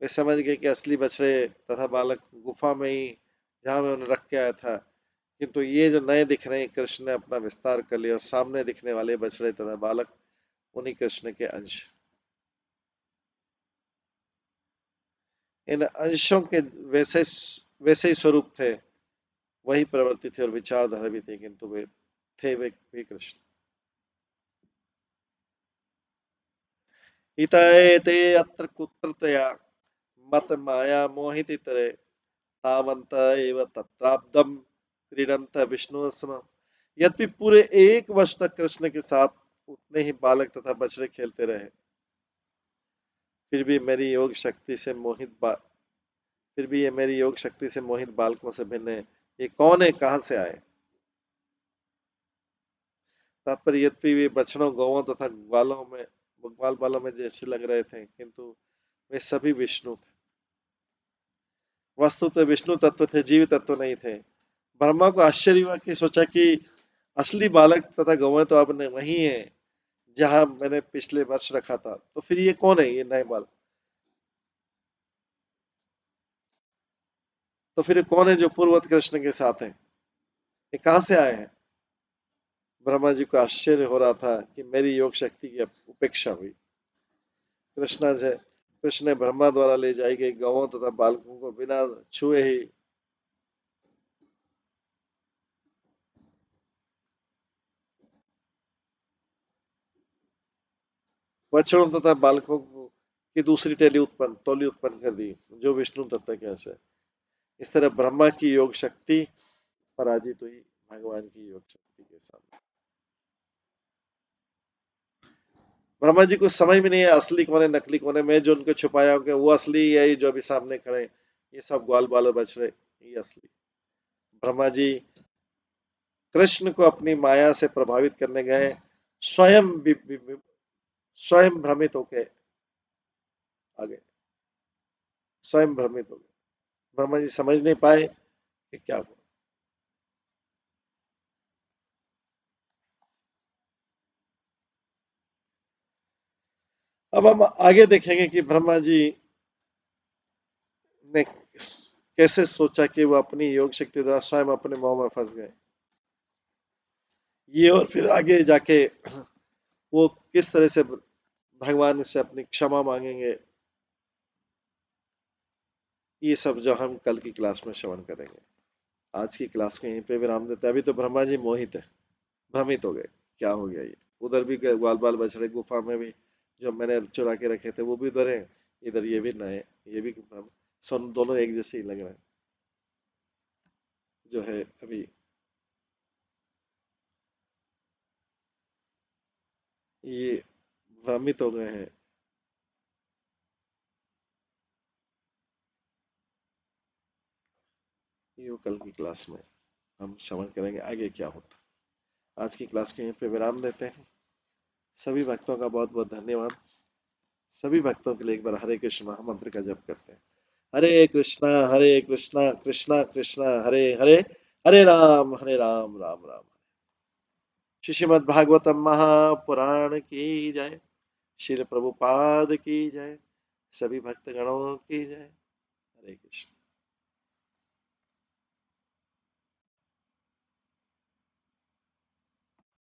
वे समझ गए कि असली बछड़े तथा बालक गुफा में ही, जहाँ मैं उन्हें रख के आया था, किंतु ये जो नए दिख रहे हैं, कृष्ण ने अपना विस्तार कर लिया और सामने दिखने वाले बछड़े तथा बालक उन्हीं कृष्ण के अंश। इन अंशों के वैसे वैसे ही स्वरूप थे, वही प्रवृत्ति थी और विचारधारा भी थी, किंतु वे भी कृष्ण। हिताय ते अत्र कुत्रतया मत माया मोहितरे तावंत एव तत्राब्दम क्रीडंत विष्णु सम। यद्यपि पूरे 1 वर्ष तक कृष्ण के साथ उतने ही बालक तथा बछड़े खेलते रहे, फिर भी मेरी योग शक्ति से फिर भी ये मेरी योग शक्ति से मोहित बालकों से भिन्न है। ये कौन है, कहां से आए? तात्पर्य यद्यपि वे बछड़ों गौओं तथा ग्वाल बालों में जैसे लग रहे थे, किंतु वे सभी विष्णु थे। वस्तुतः विष्णु तत्व थे, जीव तत्व नहीं थे। ब्रह्मा को आश्चर्य हुआ कि सोचा कि असली बालक तथा गौएं तो अब वही है जहां मैंने पिछले वर्ष रखा था, तो फिर ये कौन है, ये नए बालक? तो फिर ये कौन है जो पूर्ववत कृष्ण के साथ है? ये कहां से आए हैं? ब्रह्मा जी को आश्चर्य हो रहा था कि मेरी योग शक्ति की उपेक्षा हुई। कृष्ण ने ब्रह्मा द्वारा ले जाई गई गौओं तथा बालकों को बिना छुए ही बछड़ों तथा बालकों की दूसरी टोली उत्पन्न कर दी, जो विष्णु तत्व के अंश है। इस तरह ब्रह्मा की योग शक्ति पराजित हुई भगवान की योग शक्ति के सामने। ब्रह्मा जी को समझ में नहीं है असली कौन है नकली कौन है, मैं जो उनको छुपाया हूँ वो असली है, ये जो अभी सामने खड़े हैं, ये सब ग्वाल बाल बछड़े ये असली। ब्रह्मा जी कृष्ण को अपनी माया से प्रभावित करने गए, स्वयं स्वयं भ्रमित होके आ गए, स्वयं भ्रमित हो गए। ब्रह्मा जी समझ नहीं पाए कि क्या हुआ। अब हम आगे देखेंगे कि ब्रह्मा जी ने कैसे सोचा कि वो अपनी योग शक्ति द्वारा स्वयं अपने मोह में फंस गए, ये और फिर आगे जाके वो किस तरह से भगवान से अपनी क्षमा मांगेंगे, ये सब जो हम कल की क्लास में श्रवण करेंगे। आज की क्लास को यहीं पे विराम देते हैं। अभी तो ब्रह्मा जी मोहित है, भ्रमित हो गए, क्या हो गया ये। उधर भी ग्वाल बाल बछड़े गुफा में भी जो मैंने चुरा के रखे थे वो भी उधर है, इधर ये भी नए, ये भी दोनों एक जैसे ही लग रहे हैं जो है अभी। ये भ्रमित हो गए हैं। ये वो कल की क्लास में हम श्रवण करेंगे आगे क्या होता। आज की क्लास को यहीं पे विराम देते हैं। सभी भक्तों का बहुत बहुत धन्यवाद। सभी भक्तों के लिए एक बार हरे कृष्ण महामंत्र का जप करते हैं। हरे कृष्णा कृष्णा कृष्णा हरे हरे, हरे राम राम राम। श्रीमद् भागवतम महापुराण की जय, श्री प्रभुपाद की जय, सभी भक्त गणों की जय। हरे कृष्ण।